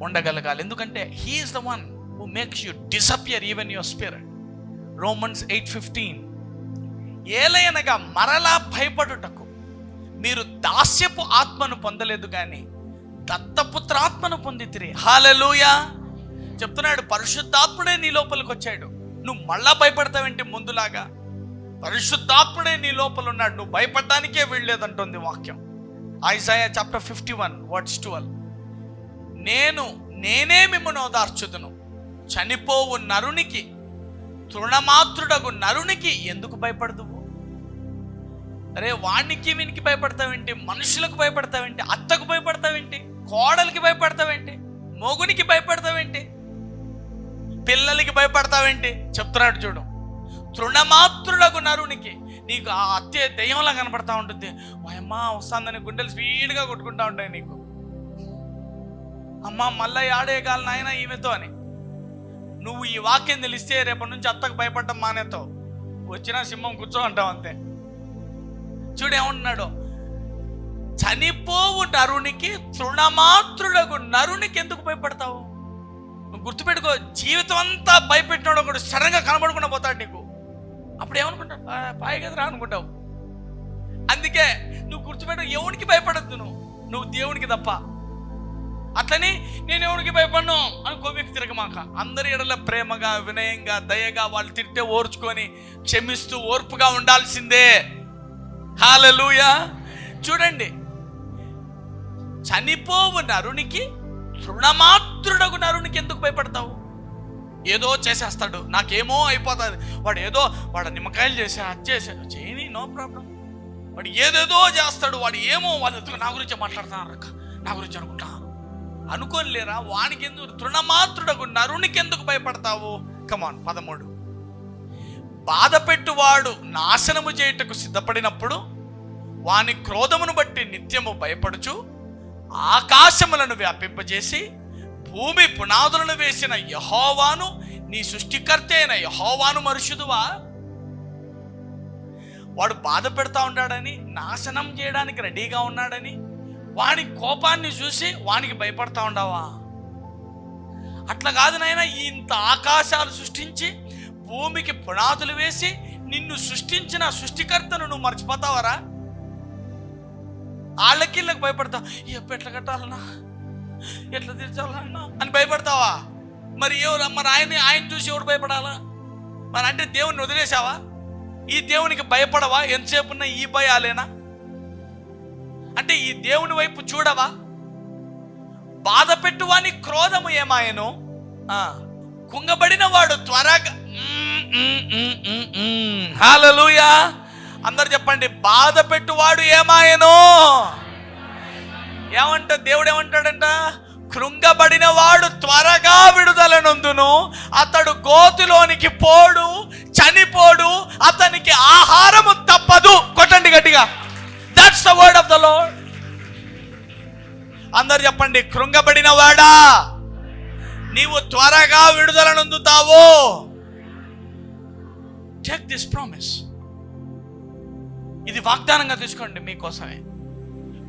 ఉండగలగాలి. ఎందుకంటే he's the one who makes you disappear even your spirit. Romans 8:15 ఏలయనగా మరలా భయపడుటకు మీరు దాస్యపు ఆత్మను పొందలేదు కానీ దత్తపుత్రాత్మను పొందితిరి. హల్లెలూయా. చెప్తున్నాడు, పరిశుద్ధాత్ముడే నీ లోపలికి వచ్చాడు, నువ్వు మళ్ళా భయపడతావేంటి? ముందులాగా పరిశుద్ధాత్ముడే నీ లోపల ఉన్నాడు, నువ్వు భయపడడానికే వీల్లేదంటుంది వాక్యం. ఐజాయా చాప్టర్ 51:12 నేనే మిమ్మల్ని ఓదార్చుదును, చనిపోవు నరునికి, తృణమాత్రుడగు నరునికి ఎందుకు భయపడదువు? అరే వానికి వీనికి భయపడతావేంటి? మనుషులకు భయపడతావేంటి? అత్తకు భయపడతావేంటి? కోడలికి భయపడతావేంటి? మొగునికి భయపడతావేంటి? పిల్లలకి భయపడతావేంటి? చెప్తున్నాడు చూడు, తృణమాత్రుడగు నరునికి. నీకు ఆ అత్తే దెయ్యంలా కనపడతా ఉంటుంది, అమ్మా వస్తుందని గుండెలు స్పీడ్గా కొట్టుకుంటా ఉంటాయి నీకు. అమ్మ మళ్ళీ ఆడేయగల నాయన ఈమెతో అని. నువ్వు ఈ వాక్యం తెలిస్తే రేపటి నుంచి అత్తకు భయపడటం మానేతావు. వచ్చినా సింహం కూర్చో అంటావు అంతే. చూడు ఏమంటున్నాడు, చనిపోవు నరునికి, తృణమాత్రుడగు నరునికి ఎందుకు భయపడతావు? నువ్వు గుర్తుపెట్టుకో, జీవితం అంతా భయపెట్టినాడు ఒకడు సడన్గా కనబడకుండా పోతాడు నీకు. అప్పుడు ఏమనుకుంటావు? పాయ కదరా అనుకుంటావు. అందుకే నువ్వు గుర్తుపెట్టు, ఎవరికి భయపడద్దు నువ్వు దేవునికి తప్ప. అట్లని నేను ఎవరికి భయపడను అని కోవికి తిరగమాక. అందరి ఎడల ప్రేమగా, వినయంగా, దయగా, వాళ్ళు తిట్టే ఓర్చుకొని క్షమిస్తూ ఓర్పుగా ఉండాల్సిందే. హల్లెలూయా. చూడండి, చనిపోవు నరునికి, తృణమాత్రుడగు నరునికి ఎందుకు భయపడతావు? ఏదో చేసేస్తాడు, నాకేమో అయిపోతుంది, వాడు నిమ్మకాయలు చేసా, అది చేశాడు, చేయని, నో ప్రాబ్లం. వాడు ఏదేదో చేస్తాడు, వాడు ఏమో వాళ్ళు నా గురించి మాట్లాడుతున్నారు, నా గురించి అనుకోనిలేరా? వానికి ఎందుకు? తృణమాత్రుడగు నరునికి ఎందుకు భయపడతావు? కమాన్. 13 బాధ పెట్టువాడు నాశనము చేయుటకు సిద్ధపడినప్పుడు వాని క్రోధమును బట్టి నిత్యము భయపడుచు ఆకాశములను వ్యాపింపజేసి భూమి పునాదులను వేసిన యెహోవాను, నీ సృష్టికర్త అయిన యెహోవాను మరుషుదువా? వాడు బాధ పెడతా ఉన్నాడని, నాశనం చేయడానికి రెడీగా ఉన్నాడని, వాని కోపాన్ని చూసి వానికి భయపడతా ఉండవా? అట్లా కాదు నాయన, ఇంత ఆకాశాలు సృష్టించి భూమికి పునాదులు వేసి నిన్ను సృష్టించిన సృష్టికర్తను నువ్వు మర్చిపోతావరా? వాళ్ళకి భయపడతావు. ఎట్లా కట్టాలన్నా, ఎట్లా తీర్చాలన్నా అని భయపడతావా? మరి ఆయన చూసి ఎవడు భయపడాలా? మరి అంటే దేవుణ్ణి వదిలేసావా? ఈ దేవునికి భయపడవా? ఎంతసేపు ఉన్నా ఈ భయాలేనా? అంటే ఈ దేవుని వైపు చూడవా? బాధ పెట్టువాని క్రోధము ఏమాయను, కుంగబడిన వాడు త్వరగా. హల్లెలూయా. అందరు చెప్పండి, బాధ పెట్టువాడు ఏమాయను. దేవుడు ఏమంటాడంట? కృంగబడిన వాడు త్వరగా విడుదల నొందును, అతడు గోతిలోనికి పోడు, చనిపోడు, అతనికి ఆహారము తప్పదు. కొట్టండి గట్టిగా. That's the word of the lord. అందరు చెప్పండి, కృంగబడిన వాడా నీవు త్వరగా విడుదల నొందుతావు. Check this promise. ఇది వాగ్దానంగా తీసుకోండి మీకోసమే.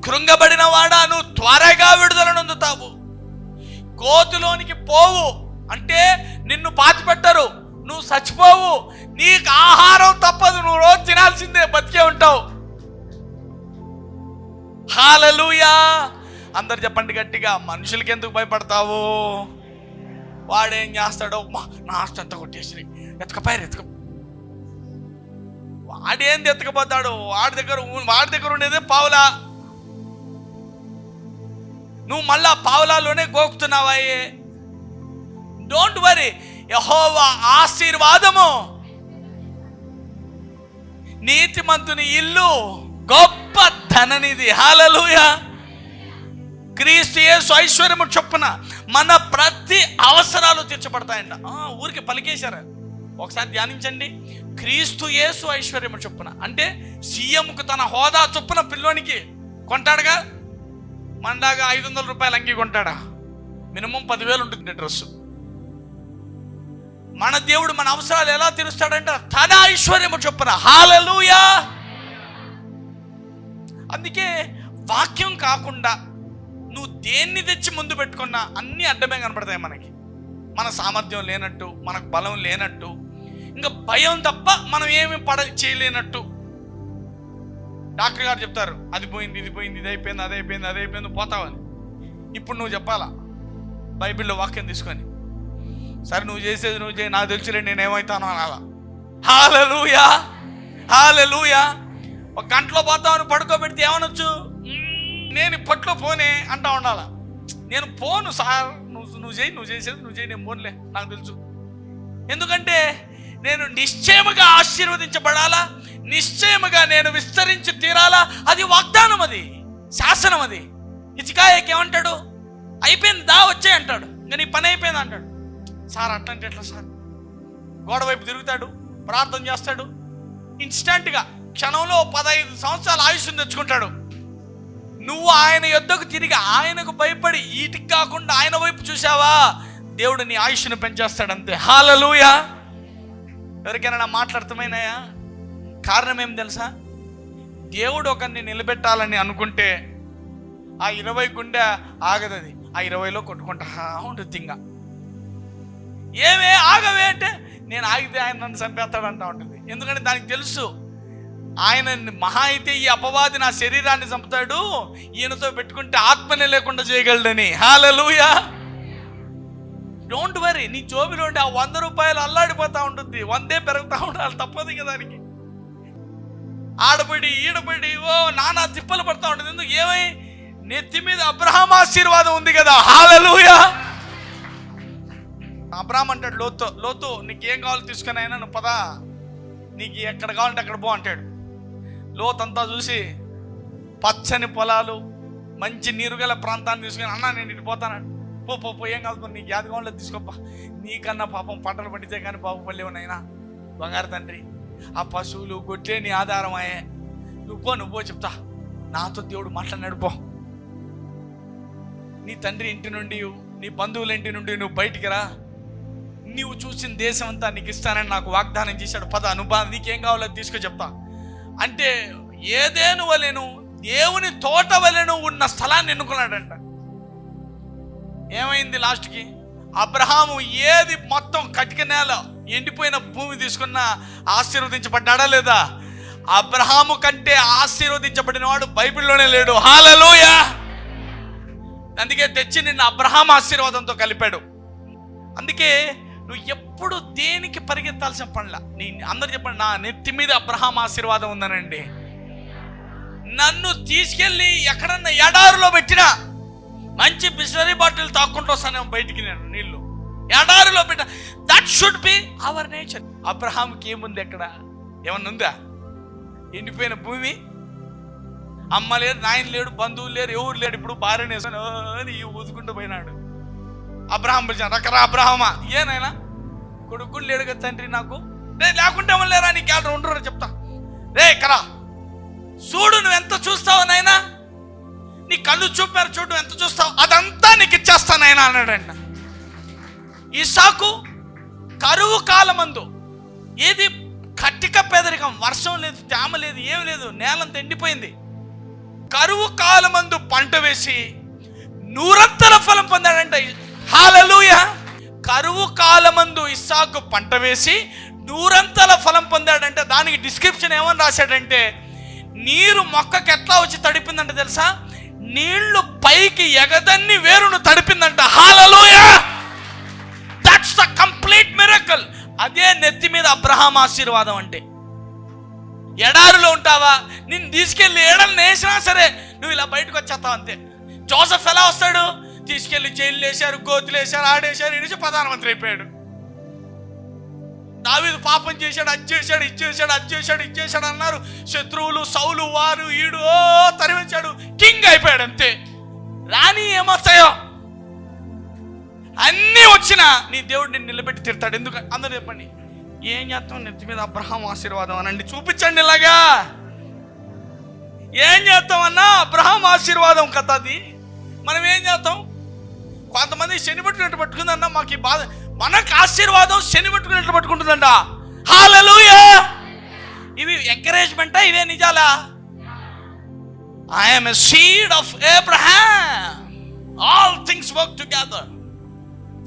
కృంగబడిన వాడా నువ్వు త్వరగా విడుదల నొందుతావు. గోతులోనికి పోవు అంటే నిన్ను పాతిపెట్టరు, నువ్వు చచ్చిపోవు, నీకు ఆహారం తప్పదు, నువ్వు రోజు తినాల్సిందే, బతికే ఉంటావు. హల్లెలూయా. అందరు చెప్పండి గట్టిగా, మనుషులకి ఎందుకు భయపడతావు? వాడేం చేస్తాడో, నా ఆస్తి అంతా కొట్టేసి ఎత్తుకపోయారు. వాడేంది ఎత్తుకపోతాడు? వాడి దగ్గర ఉండేదే పావులా. నువ్వు మళ్ళా పావులాలోనే గోకుతున్నావాయే. డోంట్ వరీ, యెహోవా ఆశీర్వాదము నీతిమంతుని ఇల్లు గొప్ప ధననిధి. హల్లెలూయా. క్రీస్తు యేసు ఐశ్వర్యము చొప్పున మన ప్రతి అవసరాలు తీర్చబడతాయంట. ఊరికి పలికేశారు. ఒకసారి ధ్యానించండి. క్రీస్తు యేసు ఐశ్వర్యము చొప్పున అంటే సీఎంకు తన హోదా చొప్పున పిల్లోనికి కొంటాడుగా. మనలాగా 500 రూపాయలు అంగి కొంటాడా? మినిమం 10,000 ఉంటుంది డ్రెస్సు. మన దేవుడు మన అవసరాలు ఎలా తీరుస్తాడంట? తన ఐశ్వర్యము చొప్పున. హల్లెలూయా. అందుకే వాక్యం కాకుండా నువ్వు దేన్ని తెచ్చి ముందు పెట్టుకున్నా అన్నీ అడ్డమే కనపడతాయి మనకి. మన సామర్థ్యం లేనట్టు, మనకు బలం లేనట్టు, ఇంకా భయం తప్ప మనం ఏమి చేయలేనట్టు. డాక్టర్ గారు చెప్తారు, అది పోయింది, ఇది పోయింది, ఇది అయిపోయింది, అది అయిపోయింది, అది అయిపోయింది, పోతావని. ఇప్పుడు నువ్వు చెప్పాలా బైబిల్లో వాక్యం తీసుకొని, సరే నువ్వు చేసేది నువ్వు చేయి, నాకు తెలుసులే నేనేమవుతాను అనాలా. హల్లెలూయా, హల్లెలూయా. ఒక గంటలో పోతామని పడుకోబెడితే ఏమనొచ్చు, నేను ఇప్పట్లో పోనే అంటా ఉండాలా. నేను పోను సార్, నువ్వు చేయి, నువ్వు చేసేది నువ్వు చేయి, నేను పోనులే, నాకు తెలుసు. ఎందుకంటే నేను నిశ్చయముగా ఆశీర్వదించబడాలా, నిశ్చయముగా నేను విస్తరించి తీరాలా. అది వాగ్దానం, అది శాసనం. అది హిజ్కియాకి ఏమంటాడు, అయిపోయింది దా వచ్చే అంటాడు, ఇంకా నీ పని అయిపోయింది అంటాడు. సార్ అట్లంటే ఎట్లా సార్? గోడ వైపు తిరుగుతాడు, ప్రార్థన చేస్తాడు, ఇన్స్టెంట్గా క్షణంలో 15 సంవత్సరాల ఆయుష్ను తెచ్చుకుంటాడు. నువ్వు ఆయన యొద్దకు తిరిగి ఆయనకు భయపడి ఈటికి కాకుండా ఆయన వైపు చూసావా, దేవుడు నీ ఆయుష్ను పెంచేస్తాడు అంతే. హల్లెలూయా. ఎవరికైనా నా మాటలు అర్థమైనాయా? కారణం ఏం తెలుసా? దేవుడు ఒకరిని నిలబెట్టాలని అనుకుంటే ఆ 20 గుండె ఆగదు, అది ఆ 20లో కొట్టుకుంటా ఉంటుంది. ఇంకా ఏమే ఆగవే అంటే, నేను ఆగితే ఆయన నన్ను చంపేస్తాడంటా ఉంటుంది. ఎందుకంటే దానికి తెలుసు, ఆయన మహా అయితే ఈ అపవాది నా శరీరాన్ని చంపుతాడు, ఈయనతో పెట్టుకుంటే ఆత్మనే లేకుండా చేయగలడని. హల్లెలూయా. డోంట్ వరీ, నీ జోబిలో ఉండే ఆ 100 రూపాయలు అల్లాడిపోతూ ఉంటుంది, 100 పెరుగుతూ ఉండాలి, తప్పదు కదా దానికి. ఆడబడి ఈడబడి నానా తిప్పలు పడుతూ ఉంటుంది. ఎందుకు? ఏమై నెత్తి మీద అబ్రహాం ఆశీర్వాదం ఉంది కదా. హల్లెలూయా. అబ్రహాం అంటాడు లోతు నీకేం కావాలో తీసుకుని అయినా నువ్వు పదా, నీకు ఎక్కడ కావాలంటే అక్కడ పో అంటాడు. లోతంతా చూసి పచ్చని పొలాలు, మంచి నీరు గల ప్రాంతాన్ని తీసుకుని, అన్నా నేను ఇటు పోతాను, పో ఏం కాదు, నీకు యాది కావాలో తీసుకోపా, నీకన్నా పాపం పంటలు పండితే కానీ బాగుపడలేవునైనా. బంగారు తండ్రి, ఆ పశువులు గొడ్లే నీ ఆధారం అయ్యే, నువ్వు పో చెప్తా, నాతో దేవుడు మాట్లాడినాడు పో. నీ తండ్రి ఇంటి నుండి, నీ బంధువుల ఇంటి నుండి నువ్వు బయటికి రా, నీవు చూసిన దేశం అంతా నీకు ఇస్తానని నాకు వాగ్దానం చేశాడు, పద అనుభవం నీకేం కావాలో తీసుకో చెప్తా అంటే, ఏదేను వలెను దేవుని తోట వలెను ఉన్న స్థలాన్ని ఎన్నుకున్నాడంట. ఏమైంది లాస్ట్కి? అబ్రహాము ఏది మొత్తం కటిక నేల, ఎండిపోయిన భూమి తీసుకున్నా ఆశీర్వదించబడ్డా లేదా? అబ్రహాము కంటే ఆశీర్వదించబడిన వాడు బైబిల్లోనే లేడు. హల్లెలూయా. అందుకే తెచ్చి నిన్ను అబ్రహాం ఆశీర్వాదంతో కలిపాడు. అందుకే నువ్వు ఎప్పుడు దేనికి పరిగెత్తాల్సిన పనిలా. అందరు చెప్పండి, నా నెత్తి మీద అబ్రహాం ఆశీర్వాదం ఉందనండి. నన్ను తీసుకెళ్ళి ఎక్కడన్నా ఎడారిలో పెట్టినా, మంచి బిస్లరీ బాటిల్ తాక్కుంటూ వస్తాను బయటికి, నేను నీళ్ళు ఎడారిలో పెట్టిన, that should be our nature. అబ్రహాంకి ఏముంది? ఎక్కడ ఏమన్నా ఉందా? ఎండిపోయిన భూమి, అమ్మ లేరు, నాయన లేడు, బంధువులు లేరు, ఎవరు లేడు. ఇప్పుడు భార్యను వేసుకొని ఊదుకుంటూ పోయినాడు. అబ్రహాం పిలిచాను, రకరా అబ్రహామా, ఏనైనా కొడుకు లేడు కదా తండ్రి నాకు, రే లేకుంటే ఏమో లేరా, నీకు ఎవరు ఉండరు చెప్తా, రే కరా చూడు, నువ్వు ఎంత చూస్తావు నాయనా, నీ కళ్ళు చూపారు చూడు, ఎంత చూస్తావు, అదంతా నీకు ఇచ్చేస్తానైనా అన్నాడంట. ఇస్సాకు కరువు కాలమందు, ఏది కట్టిక పేదరికం, వర్షం లేదు, తేమ లేదు, ఏమి లేదు, నేలంతా ఎండిపోయింది. కరువు కాలమందు పంట వేసి 100 ఫలం పొందాడంట. హల్లెలూయా. కరువు కాలమందు ఇస్సాకు పంట వేసి 100 ఫలం పొందాడంటే దానికి డిస్క్రిప్షన్ ఏమని రాశాడంటే, నీరు మొక్కకి ఎట్లా వచ్చి తడిపిందంట తెలుసా? నీళ్లు పైకి ఎగదన్ని వేరును తడిపిందంట. Hallelujah. That's the complete miracle. అదే నెత్తి మీద అబ్రహాం ఆశీర్వాదం అంటే. ఎడారిలో ఉంటావా, నిన్ను తీసుకెళ్ళి ఏడలు వేసినా సరే నువ్వు ఇలా బయటకు వచ్చేస్తావు అంతే. జోసెఫ్ ఎలా వస్తాడు? తీసుకెళ్లి జైలు వేశారు, గోతులు వేశారు, ఆడేశారు, ఇడిచి ప్రధానమంత్రి అయిపోయాడు. దావీదు పాపం చేశాడు, అది చేశాడు, ఇది చేశాడు, అది చేశాడు, ఇది చేశాడు అన్నారు. శత్రువులు, సౌలు, వారు ఈడు తరివేశాడు, కింగ్ అయిపోయాడు అంతే. రాని ఏమొస్తాయో అన్నీ వచ్చినా నీ దేవుడు నిన్ను నిలబెట్టి తిడతాడు. ఎందుకు? అందరూ చెప్పండి, ఏం చేస్తాం? నెత్తి మీద అబ్రహాం ఆశీర్వాదం అనండి, చూపించండి ఇలాగా. ఏం చేస్తామన్నా? అబ్రహాం ఆశీర్వాదం కథ అది. మనం ఏం చేస్తాం? కొంతమంది శని పట్టుకున్నట్టు పట్టుకుందన్నా, మాకు ఈ బాధ. మనకు ఆశీర్వాదం శని పట్టుకున్నట్లు పట్టుకుంటుందంట. హల్లెలూయా. ఇవి ఎంకరేజ్మెంటా? ఇవే నిజాలా? I'm a seed of Abraham. All things work together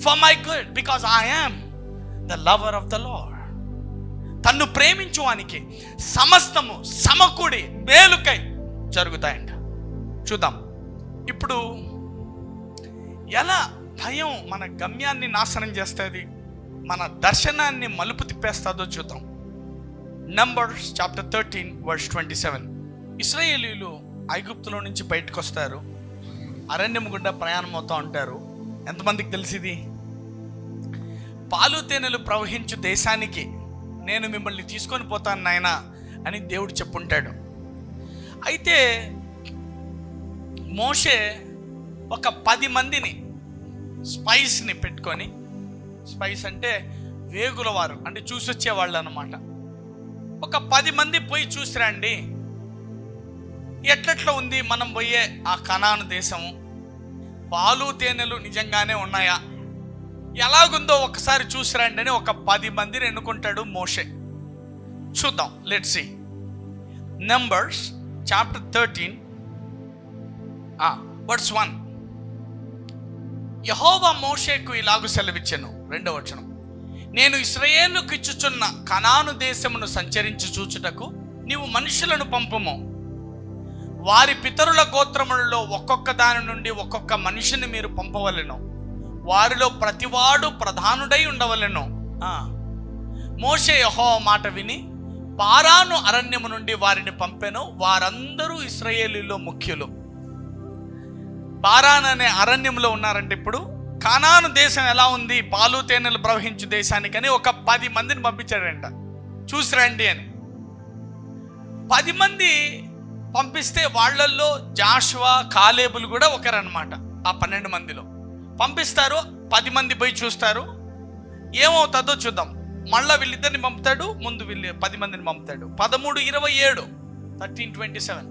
for my good because I am the lover of the Lord. తన్ను ప్రేమించువానికి సమస్తము సమకూడి మేలుకై జరుగుతాయంట. చూద్దాం ఇప్పుడు ఎలా భయం మన గమ్యాన్ని నాశనం చేస్తుంది, మన దర్శనాన్ని మలుపు తిప్పేస్తుందో చూద్దాం. Numbers chapter 13:27. ఇశ్రాయేలీయులు ఐగుప్తులో నుంచి బయటకు వస్తారు, అరణ్యం గుండా ప్రయాణం అవుతూ ఉంటారు. ఎంతమందికి తెలిసింది? పాలు తేనెలు ప్రవహించు దేశానికి నేను మిమ్మల్ని తీసుకొని పోతాను నాయనా అని దేవుడు చెప్పుంటాడు. అయితే మోషే ఒక 10 మందిని స్పైస్ని పెట్టుకొని, స్పైస్ అంటే వేగుల వారు అంటే చూసి వచ్చేవాళ్ళు అన్నమాట. ఒక 10 మంది పోయి చూసిరండి ఎట్లట్లా ఉంది మనం పోయే ఆ కనాను దేశము, పాలు తేనెలు నిజంగానే ఉన్నాయా, ఎలాగుందో ఒకసారి చూసిరండి అని ఒక 10 మందిని ఎన్నుకుంటాడు మోషే. చూద్దాం, లెట్స్ సీ. Numbers chapter 13:1. యెహోవా మోషేకు ఇలాగు సెలవిచ్చెను. 2వ వచనం. నేను ఇశ్రాయేలుకు ఇచ్చుచున్న కనాను దేశమును సంచరించి చూచుటకు నీవు మనుషులను పంపుము. వారి పితరుల గోత్రములలో ఒక్కొక్క దాని నుండి ఒక్కొక్క మనిషిని మీరు పంపవలెను. వారిలో ప్రతివాడు ప్రధానుడై ఉండవలెను. మోషే యెహోవా మాట విని పారాను అరణ్యము నుండి వారిని పంపెను. వారందరూ ఇశ్రాయేలీలో ముఖ్యులు. పారాన్ అనే అరణ్యంలో ఉన్నారంటే ఇప్పుడు కానాను దేశం ఎలా ఉంది, పాలు తేనెలు ప్రవహించు దేశానికని ఒక 10 మందిని పంపించాడంట, చూసిరండి అని. 10 మంది పంపిస్తే వాళ్ళల్లో జాషువా కాలేబులు కూడా ఒకరన్నమాట. ఆ 12 మందిలో పంపిస్తారు. 10 మంది పోయి చూస్తారు, ఏమవుతుందో చూద్దాం. మళ్ళీ వీళ్ళిద్దరిని పంపుతాడు, ముందు వీళ్ళు 10 మందిని పంపుతాడు. 13:27, 13:27.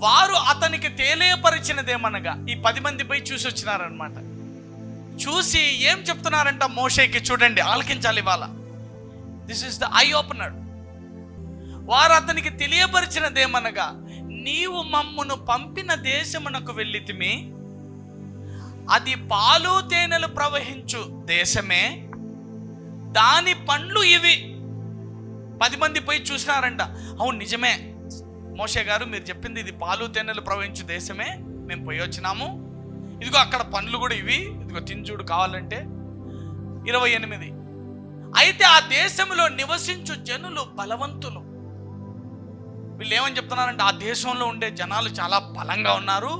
వారు అతనికి తెలియపరిచినదేమనగా, ఈ 10 మంది పోయి చూసి వచ్చినారనమాట. చూసి ఏం చెప్తున్నారంట మోషేకి, చూడండి, ఆలకించాలి ఇవాళ. This is the eye opener. వారు అతనికి తెలియపరిచినదేమనగా, నీవు మమ్మును పంపిన దేశమునకు వెళ్ళితిమి, అది పాలు తేనెలు ప్రవహించు దేశమే, దాని పండ్లు ఇవి. 10 మంది పోయి చూసినారంట. అవును నిజమే మోషే గారు, మీరు చెప్పింది ఇది పాలు తేనెలు ప్రవహించు దేశమే, మేము పోయి వచ్చినాము, ఇదిగో అక్కడ పండ్లు కూడా ఇవి, ఇదిగో తింజుడు కావాలంటే. 28. అయితే ఆ దేశంలో నివసించు జనులు బలవంతులు. వీళ్ళు ఏమని చెప్తున్నారంటే, ఆ దేశంలో ఉండే జనాలు చాలా బలంగా ఉన్నారు,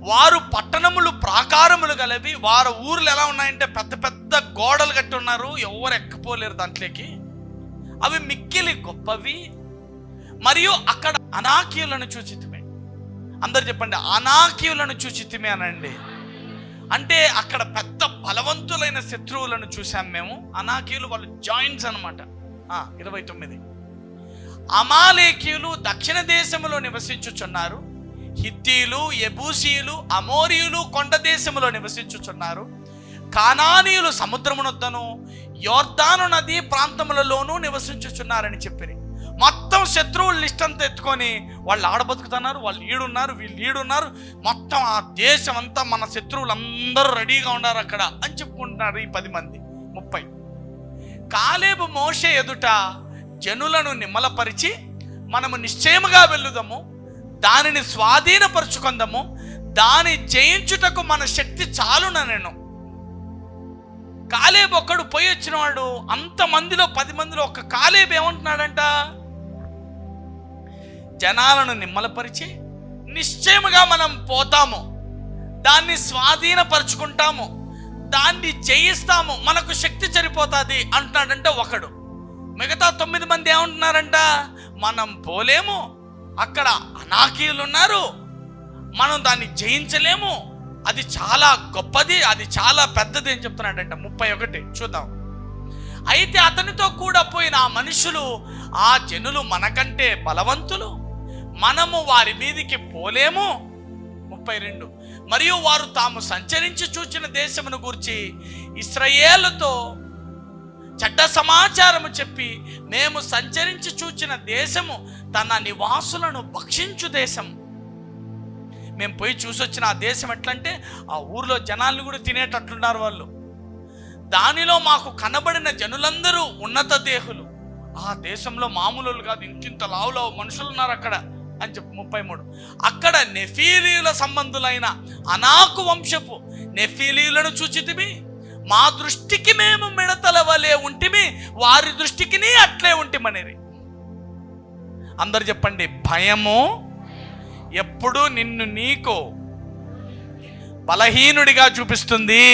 వారు పట్టణములు ప్రాకారములు గలవి, వారు ఊర్లు ఎలా ఉన్నాయంటే పెద్ద పెద్ద గోడలు కట్టి ఉన్నారు, ఎవరు ఎక్కపోలేరు దాంట్లోకి, అవి మిక్కిలి గొప్పవి. మరియు అక్కడ అనాకీయులను చూచితిమే. అందరు చెప్పండి, అనాకీయులను చూచితిమే అనండి. అంటే అక్కడ పెద్ద బలవంతులైన శత్రువులను చూసాం మేము. అనాకీయులు వాళ్ళు జాయింట్స్ అనమాట. 29. అమాలేకీయులు దక్షిణ దేశంలో నివసించుచున్నారు, హిత్తీయులు, యెబూసీయులు, అమోరీయులు కొండ దేశంలో నివసించుచున్నారు, కానానీయులు సముద్రమునొద్దను యోర్దాను నది ప్రాంతములలోనూ నివసించుచున్నారని చెప్పిరి. మొత్తం శత్రువుల లిస్ట్ అంతా ఎత్తుకొని వాళ్ళు ఆడబతుకుతున్నారు, వాళ్ళు ఈడున్నారు, వీళ్ళు ఈడున్నారు, మొత్తం ఆ దేశం అంతా మన శత్రువులందరూ రెడీగా ఉన్నారు అక్కడ అని చెప్పుకుంటున్నారు ఈ 10 మంది. 30. కాలేబు మోషే ఎదుట జనులను నిమ్మలపరిచి, మనము నిశ్చయముగా వెళ్ళుదాము, దానిని స్వాధీనపరుచుకుందాము, దాని జయించుటకు మన శక్తి చాలుననెను. కాలేబు ఒక్కడు పోయి వచ్చిన వాడు, అంతమందిలో 10 మందిలో ఒక కాలేబు ఏమంటున్నాడంట, జనాలను నిమ్మలపరిచి నిశ్చయముగా మనం పోతాము, దాన్ని స్వాధీనపరుచుకుంటాము, దాన్ని జయిస్తాము, మనకు శక్తి సరిపోతుంది అంటున్నాడంటే ఒకడు. మిగతా 9 మంది ఏమంటున్నారంట, మనం పోలేము, అక్కడ అనాకీయులు ఉన్నారు, మనం దాన్ని జయించలేము, అది చాలా గొప్పది, అది చాలా పెద్దది అని చెప్తున్నాడంట. 31 చూద్దాం. అయితే అతనితో కూడా పోయిన ఆ మనుషులు, ఆ జనులు మనకంటే బలవంతులు, మనము వారి మీదికి పోలేము. 32. మరియు వారు తాము సంచరించి చూచిన దేశమును గూర్చి ఇశ్రాయేలుతో చెడ్డ సమాచారము చెప్పి, మేము సంచరించి చూచిన దేశము తన నివాసులను భక్షించు దేశం, మేము పోయి చూసొచ్చిన ఆ దేశం ఎట్లంటే ఆ ఊర్లో జనాల్ని కూడా తినేటట్లున్నారు వాళ్ళు. దానిలో మాకు కనబడిన జనులందరూ ఉన్నత దేహులు, ఆ దేశంలో మామూలు కాదు, ఇంకింత లావులో మనుషులు ఉన్నారు అక్కడ అని చెప్పి 33. అక్కడ నెఫీలీల సంబంధులైన అనాకు వంశపు నెఫీలీలను చూచితిమి, మా దృష్టికి మేము మిడతల వలె ఉంటిమి, వారి దృష్టికి అట్లే ఉంటిమనేది. అందరు చెప్పండి, భయము ఎప్పుడు నిన్ను నీకు బలహీనుడిగా చూపిస్తుంది.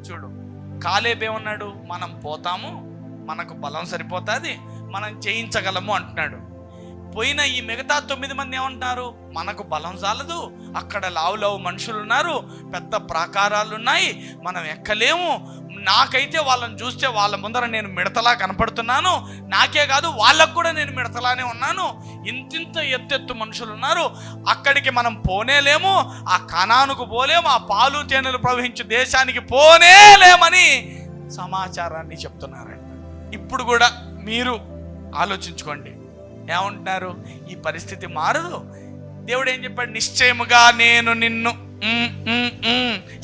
చూడు, కాలేబు ఏమన్నాడు, మనం పోతాము, మనకు బలం సరిపోతుంది, మనం చేయించగలము అంటున్నాడు. పోయిన ఈ మిగతా 9 మంది ఏమంటున్నారు, మనకు బలం చాలదు, అక్కడ లావు మనుషులు ఉన్నారు, పెద్ద ప్రాకారాలు ఉన్నాయి, మనం ఎక్కలేము, నాకైతే వాళ్ళని చూస్తే వాళ్ళ ముందర నేను మిడతలా కనపడుతున్నాను, నాకే కాదు వాళ్ళకు కూడా నేను మిడతలానే ఉన్నాను, ఇంతింత ఎత్తెత్తు మనుషులు ఉన్నారు, అక్కడికి మనం పోనేలేము, ఆ కనానుకు పోలేము, ఆ పాలు తేనెలు ప్రవహించే దేశానికి పోనేలేమని సమాచారాన్ని చెప్తున్నారంట. ఇప్పుడు కూడా మీరు ఆలోచించుకోండి, ఏమంటున్నారు, ఈ పరిస్థితి మారదు. దేవుడు ఏం చెప్పాడు, నిశ్చయముగా నేను నిన్ను,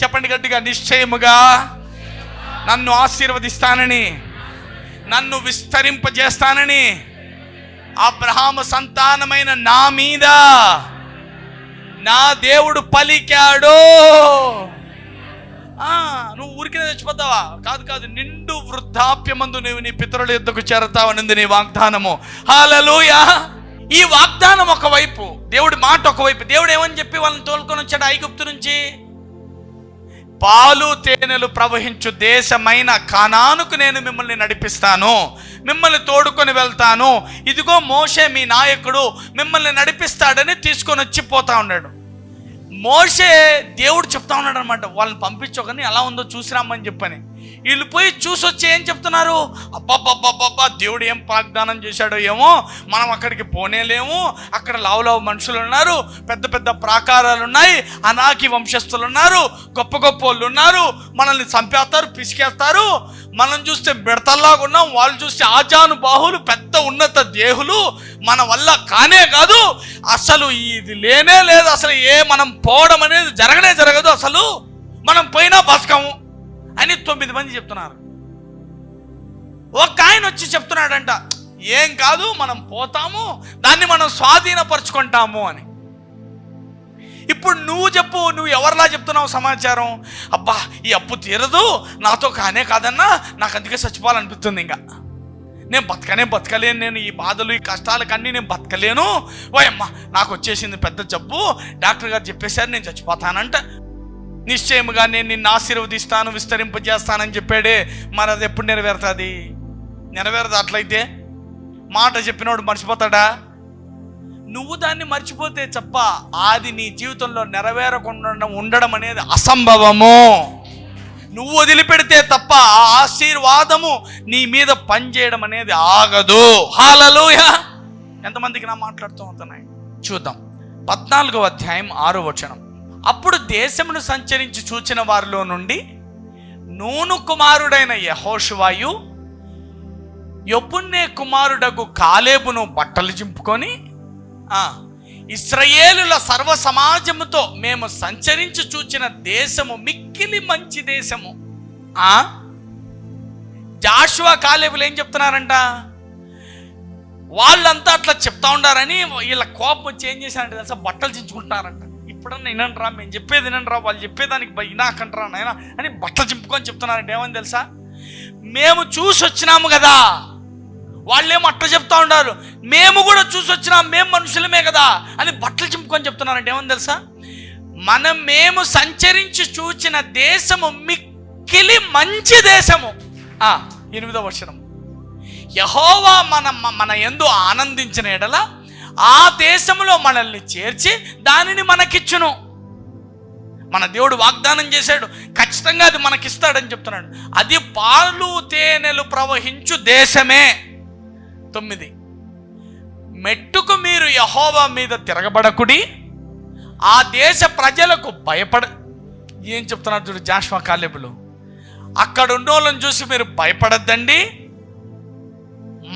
చెప్పండి గట్టిగా, నిశ్చయముగా నన్ను ఆశీర్వదిస్తానని, నన్ను విస్తరింపజేస్తానని అబ్రహాము సంతానమైన నా మీద నా దేవుడు పలికాడు. నువ్వు ఊరికినే చచ్చిపోతావా? కాదు, నిండు వృద్ధాప్యమందు నువ్వు నీ పితరుల యొద్దకు చేరతావనింది నీ వాగ్దానము. హల్లెలూయా. ఈ వాగ్దానం ఒకవైపు, దేవుడి మాట ఒకవైపు. దేవుడు ఏమని చెప్పి వాళ్ళని తోలుకొని వచ్చాడు ఐగుప్తు నుంచి? పాలు తేనెలు ప్రవహించు దేశమైన కానానుకు నేను మిమ్మల్ని నడిపిస్తాను, మిమ్మల్ని తోడుకొని వెళ్తాను, ఇదిగో మోషే మీ నాయకుడు మిమ్మల్ని నడిపిస్తాడని తీసుకొని వచ్చి పోతా ఉన్నాడు. మోషే దేవుడు చెప్తా ఉన్నాడు అనమాట, వాళ్ళని పంపించకని ఎలా ఉందో చూసిరామని చెప్పని. వీళ్ళు పోయి చూసొచ్చి ఏం చెప్తున్నారు, అబ్బాబ్బాబ్బాబ్బా దేవుడు ఏం వాగ్దానం చేశాడో ఏమో, మనం అక్కడికి పోనేలేము, అక్కడ లావు మనుషులు ఉన్నారు, పెద్ద పెద్ద ప్రాకారాలు ఉన్నాయి, అనాకి వంశస్థులు ఉన్నారు, గొప్ప గొప్ప వాళ్ళు ఉన్నారు, మనల్ని చంపేస్తారు, పిసికేస్తారు, మనం చూస్తే మిడతల్లాగా ఉన్నాం, వాళ్ళు చూస్తే ఆజాను బాహులు, పెద్ద ఉన్నత దేహులు, మన వల్ల కానే కాదు, అసలు ఇది లేనే లేదు, అసలు మనం పోవడం అనేది జరగదు, అసలు మనం పోయినా బతకము అని 9 మంది చెప్తున్నారు. ఒక ఆయన వచ్చి చెప్తున్నాడంట, ఏం కాదు, మనం పోతాము, దాన్ని మనం స్వాధీనపరుచుకుంటాము అని. ఇప్పుడు నువ్వు చెప్పు, నువ్వు ఎవరిలా చెప్తున్నావు సమాచారం? అబ్బా ఈ అప్పు తీరదు, నాతో కానే కాదన్నా, నాకు అందుకే చచ్చిపోవాలనిపిస్తుంది, ఇంకా నేను బతకలేను, నేను ఈ బాధలు ఈ కష్టాలకన్నీ నేను బతకలేను, ఓయమ్మ నాకు వచ్చేసింది పెద్ద జబ్బు, డాక్టర్ గారు చెప్పేశారు నేను చచ్చిపోతానంట, నిశ్చయముగా నేను నిన్ను ఆశీర్వదిస్తాను, విస్తరింపజేస్తానని చెప్పాడే, మరి అది ఎప్పుడు నెరవేరుతుంది? నెరవేరదు. అట్లయితే మాట చెప్పినోడు మర్చిపోతాడా? నువ్వు దాన్ని మర్చిపోతే తప్ప అది నీ జీవితంలో నెరవేరకుండా ఉండడం అనేది అసంభవము. నువ్వు వదిలిపెడితే తప్ప ఆ ఆశీర్వాదము నీ మీద పనిచేయడం అనేది ఆగదు. హల్లెలూయా. ఎంతమందికి నా మాట్లాడుతూ ఉంటున్నాయి చూద్దాం. 14వ అధ్యాయం 6వ వచనం. అప్పుడు దేశమును సంచరించి చూచిన వారిలో నుండి నూను కుమారుడైన యెహోషువయు యెఫున్నె కుమారుడగు కాలేబును బట్టలు చింపుకొని ఇశ్రాయేలుల సర్వ సమాజముతో మేము సంచరించి చూచిన దేశము మిక్కిలి మంచి దేశము. జాషువా కాలేబులు ఏం చెప్తున్నారంట, వాళ్ళంతా అట్లా చెప్తా ఉండారని వీళ్ళ కోపం వచ్చి ఏం చేశారంటే తెలుసా, బట్టలు చించుకుంటున్నారంట. ఇప్పుడన్నా వినండిరా, మేము చెప్పేది వినండిరా, వాళ్ళు చెప్పేదానికి వినాకంటారా నాయన అని బట్టలు చింపుకొని చెప్తున్నారంటే ఏమని తెలుసా, మేము చూసి వచ్చినాము కదా, వాళ్ళేమో అట్లా చెప్తా ఉన్నారు, మేము కూడా చూసి వచ్చినాం, మేము మనుషులమే కదా అని బట్టలు చింపుకొని చెప్తున్నారంటే ఏమని తెలుసా, మేము సంచరించి చూచిన దేశము మిక్కిలి మంచి దేశము. 8వ వచనం. యెహోవా మన యందు ఆనందించిన ఎడల ఆ దేశంలో మనల్ని చేర్చి దానిని మనకిచ్చును. మన దేవుడు వాగ్దానం చేశాడు, ఖచ్చితంగా అది మనకిస్తాడని చెప్తున్నాడు. అది పాలు తేనెలు ప్రవహించు దేశమే. 9. మెట్టుకు మీరు యెహోవా మీద తిరగబడకుడి, ఆ దేశ ప్రజలకు ఏం చెప్తున్నారు చూడు జాషువా కాలేబులు, అక్కడ ఉన్నోళ్ళని చూసి మీరు భయపడద్దండి,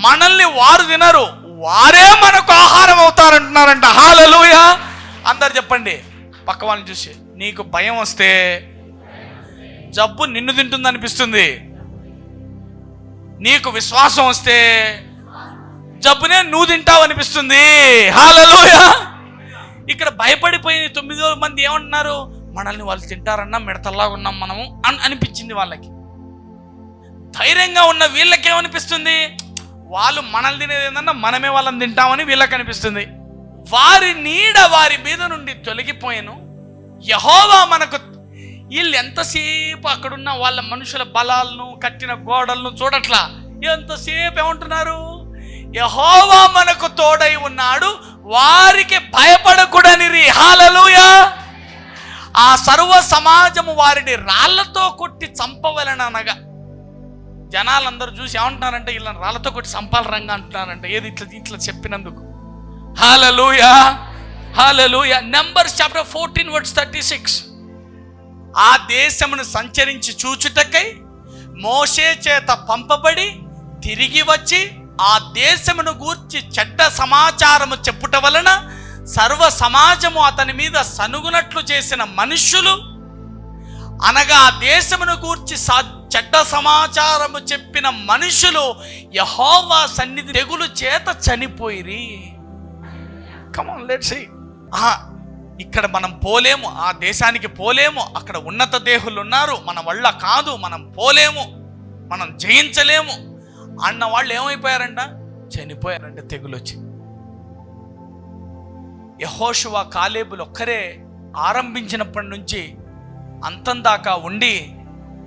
మనల్ని వారు తినరు, వారే మనకు ఆహారం అవుతారంటున్నారంట. హల్లెలూయా. అందరు చెప్పండి పక్క వాళ్ళని చూసి, నీకు భయం వస్తే జబ్బు నిన్ను తింటుంది అనిపిస్తుంది, నీకు విశ్వాసం వస్తే జబ్బునే నువ్వు తింటావు అనిపిస్తుంది. హల్లెలూయా. ఇక్కడ భయపడిపోయిన 9 మంది ఏమంటున్నారు, మనల్ని వాళ్ళు తింటారన్నా మిడతల్లాగా ఉన్నాం మనము అని అనిపించింది వాళ్ళకి. ధైర్యంగా ఉన్న వీళ్ళకేమనిపిస్తుంది, వాళ్ళు మనల్ని తినేది ఏంటన్నా మనమే వాళ్ళని తింటామని వీళ్ళకి అనిపిస్తుంది. వారి నీడ వారి మీద నుండి తొలగిపోయాను. యెహోవా మనకు, వీళ్ళు ఎంతసేపు అక్కడున్న వాళ్ళ మనుషుల బలాలను కట్టిన గోడలను చూడట్లా, ఎంతసేపు ఏమంటున్నారు, యెహోవా మనకు తోడై ఉన్నాడు, వారికి భయపడకూడనిరి. హల్లెలూయా. ఆ సర్వ సమాజము వారిని రాళ్లతో కొట్టి చంపవలననగా, జనాలందరూ చూసి ఏమంటున్నారంటే వీళ్ళని రాళ్లతో కొట్టి చంపాల రంగా అంటున్నారంట. ఏది ఇట్లా చెప్పినందుకు. Hallelujah, hallelujah. Numbers chapter 14:36. ఆ దేశమును సంచరించి చూచుటకై మోషే చేత పంపబడి తిరిగి వచ్చి ఆ దేశమును గూర్చి చెడ్డ సమాచారము చెప్పుట వలన సర్వ సమాజము అతని మీద సనుగునట్లు చేసిన మనుష్యులు, అనగా ఆ దేశమును గూర్చి చెడ్డ సమాచారము చెప్పిన మనుషులు యెహోవా సన్నిధి తెగులు చేత చనిపోయిరి. Come on, let's see. ఇక్కడ మనం పోలేము, ఆ దేశానికి పోలేము, అక్కడ ఉన్నత దేహులు ఉన్నారు, మన వల్ల కాదు, మనం పోలేము, మనం జయించలేము అన్న వాళ్ళు ఏమైపోయారంట, చనిపోయారంట తెగులు వచ్చి. యెహోషువ కాలేబులు ఒక్కరే ఆరంభించినప్పటి నుంచి అంతం దాకా ఉండి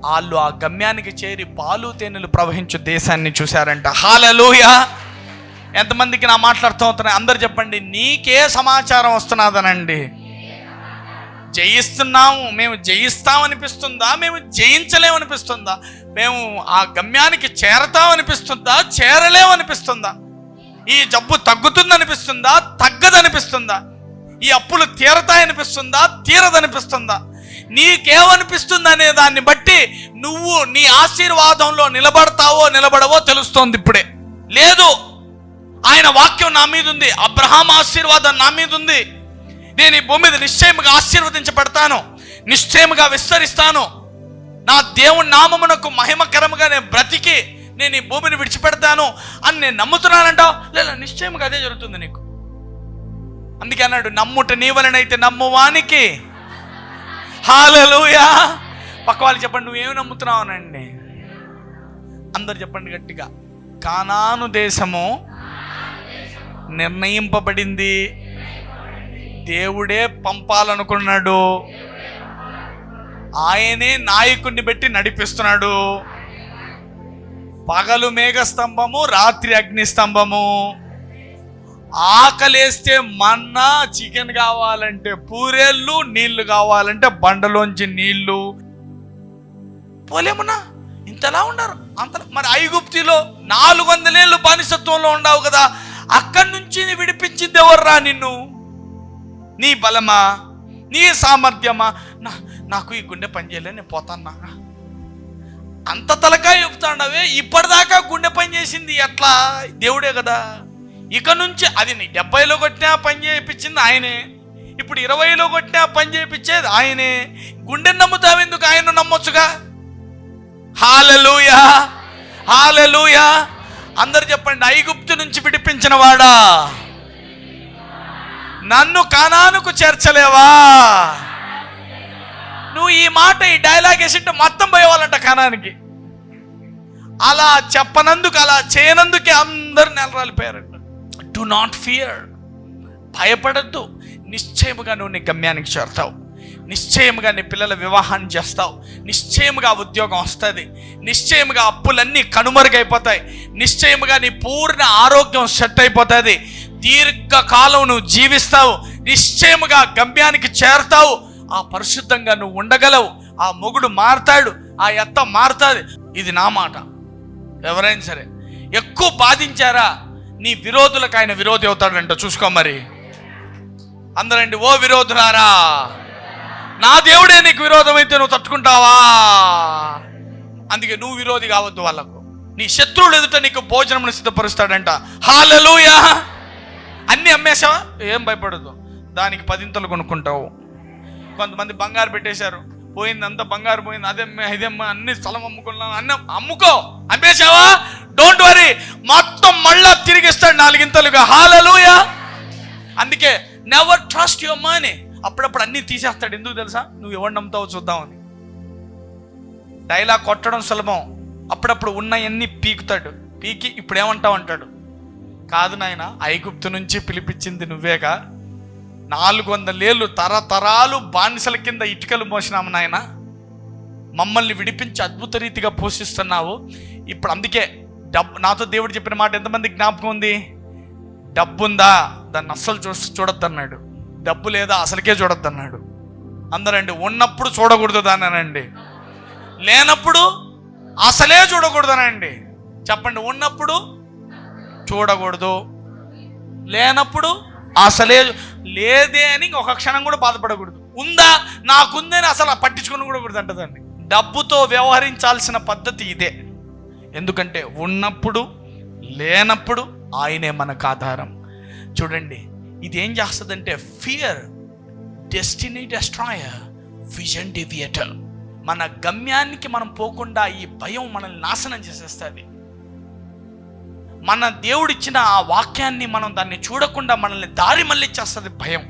వాళ్ళు ఆ గమ్యానికి చేరి పాలు తేనెలు ప్రవహించు దేశాన్ని చూశారంట. హల్లెలూయా. ఎంతమందికి నా మాట్లాడుతూ అవుతున్నాయి? అందరు చెప్పండి, నీకే సమాచారం వస్తున్నదనండి. జయిస్తున్నాము, మేము జయిస్తామనిపిస్తుందా, మేము జయించలేమనిపిస్తుందా, మేము ఆ గమ్యానికి చేరతామనిపిస్తుందా, చేరలేమనిపిస్తుందా, ఈ జబ్బు తగ్గుతుందనిపిస్తుందా, తగ్గదనిపిస్తుందా, ఈ అప్పులు తీరతాయనిపిస్తుందా, తీరదనిపిస్తుందా, నీకేమనిపిస్తుంది అనే దాన్ని బట్టి నువ్వు నీ ఆశీర్వాదంలో నిలబడతావో నిలబడవో తెలుస్తోంది ఇప్పుడే. లేదు, ఆయన వాక్యం నా మీద ఉంది, అబ్రహాం ఆశీర్వాదం నా మీద ఉంది, నేను ఈ భూమి మీద నిశ్చయముగా ఆశీర్వదించబడతాను, నిశ్చయముగా విస్తరిస్తాను, నా దేవుని నామమునకు మహిమకరముగా నేను బ్రతికి నేను ఈ భూమిని విడిచిపెడతాను అని నేను నమ్ముతున్నానంట. లేదా, నిశ్చయముగా అదే జరుగుతుంది నీకు. అందుకే అన్నాడు, నమ్ముట నీ వలనైతే నమ్మువానికి. హల్లెలూయా. పక్క వాళ్ళు చెప్పండి, నువ్వేమి నమ్ముతున్నావు అనండి. అందరు చెప్పండి గట్టిగా, కానాను దేశము నిర్ణయింపబడింది, దేవుడే పంపాలనుకున్నాడు, ఆయనే నాయకుడిని పెట్టి నడిపిస్తున్నాడు. పగలు మేఘస్తంభము, రాత్రి అగ్నిస్తంభము. ఆకలేస్తే మన్నా, చికెన్ కావాలంటే పూరేళ్ళు, నీళ్లు కావాలంటే బండలోంచి నీళ్లు. పోలేమన్నా, ఇంతలా ఉన్నారు అంత. మరి ఐగుప్తిలో 400 ఏళ్ళు బానిసత్వంలో ఉన్నావు కదా, అక్కడి నుంచి విడిపించింది ఎవర్రా నిన్ను? నీ బలమా, నీ సామర్థ్యమా? నాకు ఈ గుండె పని చేయలేదు, నేను పోతాను. అంత తలకాయ చెప్తాండవే, ఇప్పటిదాకా గుండె పని చేసింది ఎట్లా? దేవుడే కదా. ఇక నుంచి అది నీ 70లో కొట్టినా పని చేయించింది ఆయనే, ఇప్పుడు 20లో కొట్టినా పని చేయించేది ఆయనే. గుండె నమ్ముతావెందుకు? ఆయన నమ్మొచ్చుగా. హల్లెలూయా, హల్లెలూయా. అందరు చెప్పండి, ఐగుప్తు నుంచి విడిపించిన వాడా, నన్ను కానానుకు చేర్చలేవా? నువ్వు ఈ మాట, ఈ డైలాగ్ వేసింటే మొత్తం పోయేవాళ్ళంట కానానికి. అలా చెప్పనందుకు, అలా చేయనందుకే అందరు నెలరాలిపోయారంట. డు నాట్ ఫియర్, భయపడద్దు. నిశ్చయముగా నువ్వు నీ గమ్యానికి చేరుతావు, నిశ్చయముగా నీ పిల్లల వివాహాన్ని చేస్తావు, నిశ్చయముగా ఉద్యోగం వస్తుంది, నిశ్చయముగా అప్పులన్నీ కనుమరుగైపోతాయి, నిశ్చయముగా నీ పూర్ణ ఆరోగ్యం సెట్ అయిపోతుంది, దీర్ఘకాలం నువ్వు జీవిస్తావు, నిశ్చయముగా గమ్యానికి చేరుతావు, ఆ పరిశుద్ధంగా నువ్వు ఉండగలవు, ఆ మొగుడు మారుతాడు, ఆ ఎత్త మారుతుంది. ఇది నా మాట. ఎవరైనా సరే ఎక్కువ బాధించారా, నీ విరోధులకు ఆయన విరోధి అవుతాడంట. చూసుకో మరి. అందరండి, ఓ విరోధులారా, నా దేవుడే నీకు విరోధం అయితే నువ్వు తట్టుకుంటావా? అందుకే నువ్వు విరోధి కావద్దు వాళ్ళకు. నీ శత్రువులు ఎదుట నీకు భోజనం సిద్ధపరుస్తాడంట. హల్లెలూయా. అన్ని అమ్మేశావా? ఏం భయపడద్దు. దానికి 10 కొనుక్కుంటావు. కొంతమంది బంగారు పెట్టేశారు, పోయిందంతా బంగారు పోయింది, అదేమ్మా ఇదేమ్మా అన్ని స్థలం అమ్ముకున్నాను, అన్నీ అమ్ముకో. అమ్మేశావా, డోంట్ వరీ, మొత్తం మళ్ళా తిరిగిస్తాడు 4 హల్లెలూయా. అందుకే నెవర్ ట్రస్ట్ యువర్ మనీ. అప్పుడప్పుడు అన్నీ తీసేస్తాడు. ఎందుకు తెలుసా? నువ్వు ఎవరు నమ్ముతావో చూద్దామని. డైలాగ్ కొట్టడం సులభం, అప్పుడప్పుడు ఉన్నవన్నీ పీకుతాడు. పీకి ఇప్పుడు ఏమంటావు అంటాడు. కాదు నాయన, ఐగుప్తు నుంచి పిలిపించింది నువ్వేగా, 400 ఏళ్ళు తరతరాలు బానిసల కింద ఇటుకలు మోసినాము నాయన, మమ్మల్ని విడిపించి అద్భుత రీతిగా పోషిస్తున్నావు. ఇప్పుడు అందుకే నాతో దేవుడు చెప్పిన మాట ఎంతమంది జ్ఞాపకం ఉంది? డబ్బుందా, దాన్ని అస్సలు చూడొద్దన్నాడు. డబ్బు లేదా, అసలుకే చూడొద్దన్నాడు. అందరండి, ఉన్నప్పుడు చూడకూడదు దాన్నండి, లేనప్పుడు అసలే చూడకూడదనండి. చెప్పండి, ఉన్నప్పుడు చూడకూడదు, లేనప్పుడు అసలే లేదే అని ఒక క్షణం కూడా బాధపడకూడదు. ఉందా, నాకుందని అసలు పట్టించుకుని కూడా కూడదు అంటదండి. డబ్బుతో వ్యవహరించాల్సిన పద్ధతి ఇదే. ఎందుకంటే ఉన్నప్పుడు లేనప్పుడు ఆయనే మనకు ఆధారం. చూడండి, ఇది ఏం చేస్తుందంటే ఫియర్ డెస్టినీ డెస్ట్రాయర్, విజన్ డివియేటర్. మన గమ్యానికి మనం పోకుండా ఈ భయం మనల్ని నాశనం చేసేస్తుంది. మన దేవుడిచ్చిన ఆ వాక్యాన్ని మనం దాన్ని చూడకుండా మనల్ని దారి మళ్ళిచ్చేస్తుంది భయం.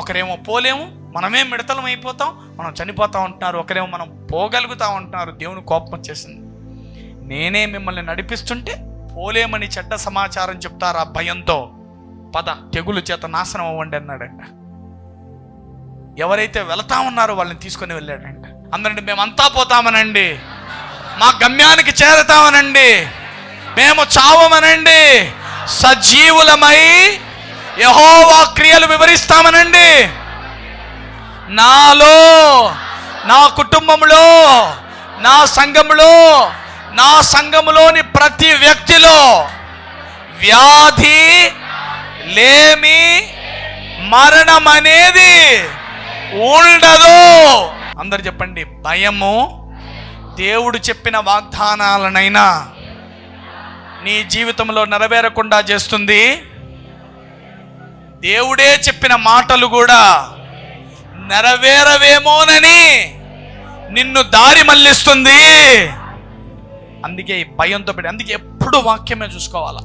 ఒకరేమో పోలేము, మనమే మిడతలం అయిపోతాం, మనం చనిపోతా ఉంటున్నారు. ఒకరేమో మనం పోగలుగుతా ఉంటున్నారు, దేవుని కోపం వచ్చేసింది. నేనే మిమ్మల్ని నడిపిస్తుంటే పోలేమని చెడ్డ సమాచారం చెప్తారు ఆ భయంతో. పద, తెగులు చేత నాశనం అవ్వండి అన్నాడంట. ఎవరైతే వెళతా ఉన్నారో వాళ్ళని తీసుకొని వెళ్ళాడంట. అందరండి, మేమంతా పోతామనండి, మా గమ్యానికి చేరతామనండి, మేము చావమనండి, సజీవులమై యెహోవా క్రియలు వివరిస్తామనండి. నాలో, నా కుటుంబంలో, నా సంఘములో, నా సంఘములోని ప్రతి వ్యక్తిలో వ్యాధి, లేమి, మరణం అనేది ఉండదు. అందరు చెప్పండి, భయము దేవుడు చెప్పిన వాగ్దానాలనైనా నీ జీవితంలో నెరవేరకుండా చేస్తుంది. దేవుడే చెప్పిన మాటలు కూడా నెరవేరవేమోనని నిన్ను దారి మళ్ళిస్తుంది. అందుకే ఈ భయంతో అందుకే ఎప్పుడు వాక్యమే చూసుకోవాలా.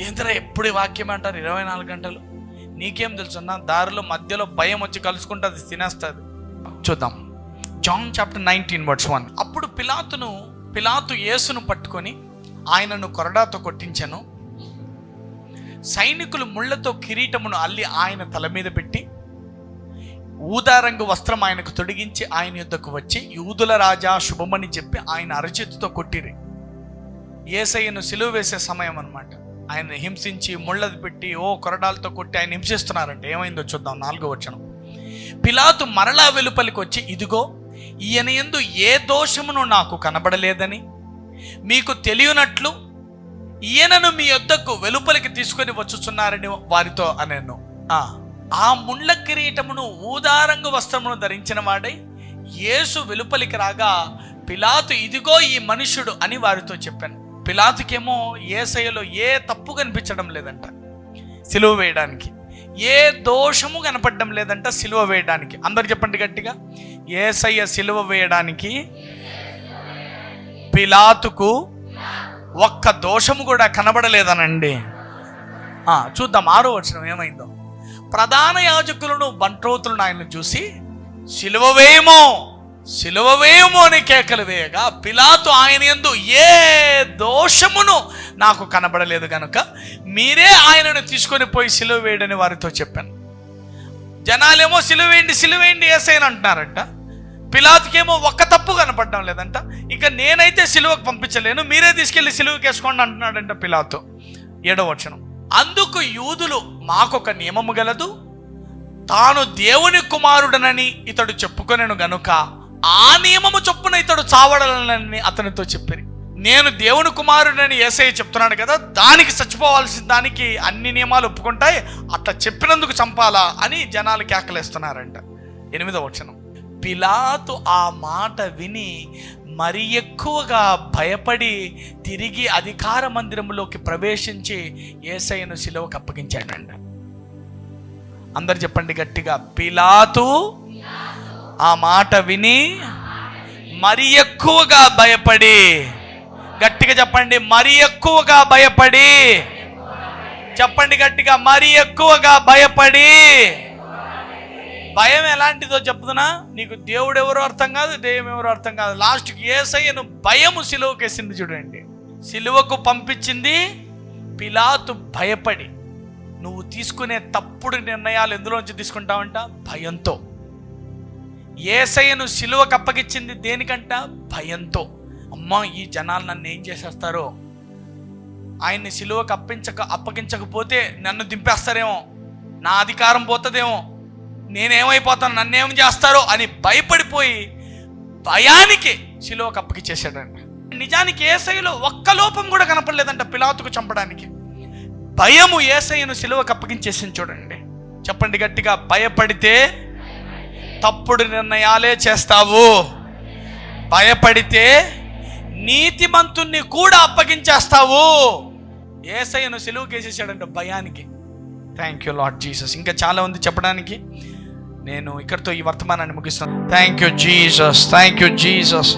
ఏంటరా ఎప్పుడు వాక్యమే అంటారు 24 గంటలు? నీకేం తెలుసున్నా, దారిలో మధ్యలో భయం వచ్చి కలుసుకుంటే అది తినేస్తుంది. చూద్దాం, జాన్ చాప్టర్ 19:1. అప్పుడు పిలాతు యేసును పట్టుకొని ఆయనను కొరడాతో కొట్టించెను. సైనికులు ముళ్లతో కిరీటమును అల్లి ఆయన తల మీద పెట్టి ఊదారంగు వస్త్రం ఆయనకు తొడిగించి ఆయన యుద్ధకు వచ్చి, యూదుల రాజా శుభమని చెప్పి ఆయన అరచేతితో కొట్టిరి. యేసయ్యను సిలువ వేసే సమయం అన్నమాట. ఆయన హింసించి ముళ్ళది పెట్టి కొరడాలతో కొట్టి ఆయన హింసిస్తున్నారంటే ఏమైందో చూద్దాం. 4వ వచనం. పిలాతు మరలా వెలుపలికి వచ్చి, ఇదిగో ఈయన యందు ఏ దోషమును నాకు కనబడలేదని మీకు తెలియనట్లు ఈయనను మీ యొద్దకు వెలుపలికి తీసుకొని వచ్చుచున్నారని వారితో అనెను. ఆ ముళ్ళ కిరీటమును ఊదారంగు వస్త్రమును ధరించిన వాడై యేసు వెలుపలికి రాగా పిలాతు, ఇదిగో ఈ మనుష్యుడు అని వారితో చెప్పాను. పిలాతుకేమో యేసయ్యలో ఏ తప్పు కనిపించడం లేదంట సిలువ వేయడానికి, ఏ దోషము కనపడడం లేదంట సిలువ వేయడానికి. అందరు చెప్పండి గట్టిగా, యేసయ్య సిలువ వేయడానికి పిలాతుకు ఒక్క దోషము కూడా కనబడలేదనండి. చూద్దాం 6వ వచనం ఏమైందో. ప్రధాన యాజకులను బంట్రోతులను ఆయన చూసి సిలువ వేయమో అని కేకలు వేయగా పిలాతు ఆయన యందు ఏ దోషమును నాకు కనబడలేదు కనుక మీరే ఆయనను తీసుకొని పోయి సిలువ వేయడని వారితో చెప్పాను. జనాలేమో సిలువ వేయండి యేసయ్యని అంటున్నారంట. పిలాతుకేమో ఒక్క తప్పు కనపడడం లేదంట. ఇక నేనైతే సిలువకు పంపించలేను, మీరే తీసుకెళ్లి సిలువకి వేసుకోండి అంటున్నాడంట పిలాతు. 7వ వచనం. అందుకు యూదులు, మాకొక నియమము గలదు, తాను దేవుని కుమారుడనని ఇతడు చెప్పుకొనెను గనుక ఆ నియమము చొప్పున ఇతడు చావడలని అతనితో చెప్పిరి. నేను దేవుని కుమారుడని యేసయ్య చెప్తున్నాడు కదా, దానికి చచ్చిపోవాల్సిన దానికి అన్ని నియమాలు ఒప్పుకుంటాయి, అట్లా చెప్పినందుకు చంపాలా అని జనాలు కేకలేస్తున్నారంట. 8వ వచనం. పిలాతు ఆ మాట విని మరి ఎక్కువగా భయపడి తిరిగి అధికార మందిరంలోకి ప్రవేశించి యేసయ్యను సిలువకు అప్పగించాడంట. అందరు చెప్పండి గట్టిగా, పిలాతు ఆ మాట విని మరి ఎక్కువగా భయపడి. గట్టిగా చెప్పండి, మరి ఎక్కువగా భయపడి. చెప్పండి గట్టిగా, మరి ఎక్కువగా భయపడి. భయం ఎలాంటిదో చెప్తున్నా, నీకు దేవుడు ఎవరో అర్థం కాదు, దెయ్యం ఎవరో అర్థం కాదు. లాస్ట్కి యేసయ్యను భయము సిలువకేసింది. చూడండి, సిలువకు పంపించింది పిలాతు భయపడి. నువ్వు తీసుకునే తప్పుడు నిర్ణయాలు ఎందులోంచి తీసుకుంటావంట? భయంతో. యేసయ్యను సిలువకు అప్పగించింది దేనికంట? భయంతో. అమ్మా, ఈ జనాలు నన్ను ఏం చేసేస్తారో, ఆయన్ని సిలువకు అప్పగించకపోతే నన్ను దింపేస్తారేమో, నా అధికారం పోతుందేమో, నేనేమైపోతాను, నన్నేం చేస్తారో అని భయపడిపోయి భయానికి సిలువకు అప్పగించేశాడంట. నిజానికి యేసయ్యలో ఒక్క లోపం కూడా కనపడలేదంట పిలాతుకు చంపడానికి. భయము యేసయ్యను సిలువకు అప్పగించేసింది. చూడండి, చెప్పండి గట్టిగా, భయపడితే తప్పుడు నిర్ణయాలే చేస్తావు. భయపడితే నీతిమంతుణ్ణి కూడా అప్పగించేస్తావు. యేసయ్యను సిలువకేసేసాడంట భయానికి. Thank you lord Jesus. ఇంకా చాలా ఉంది చెప్పడానికి, నేను ఇక్కడితో ఈ వర్తమానాన్ని ముగిస్తాను. Thank you Jesus, thank you Jesus.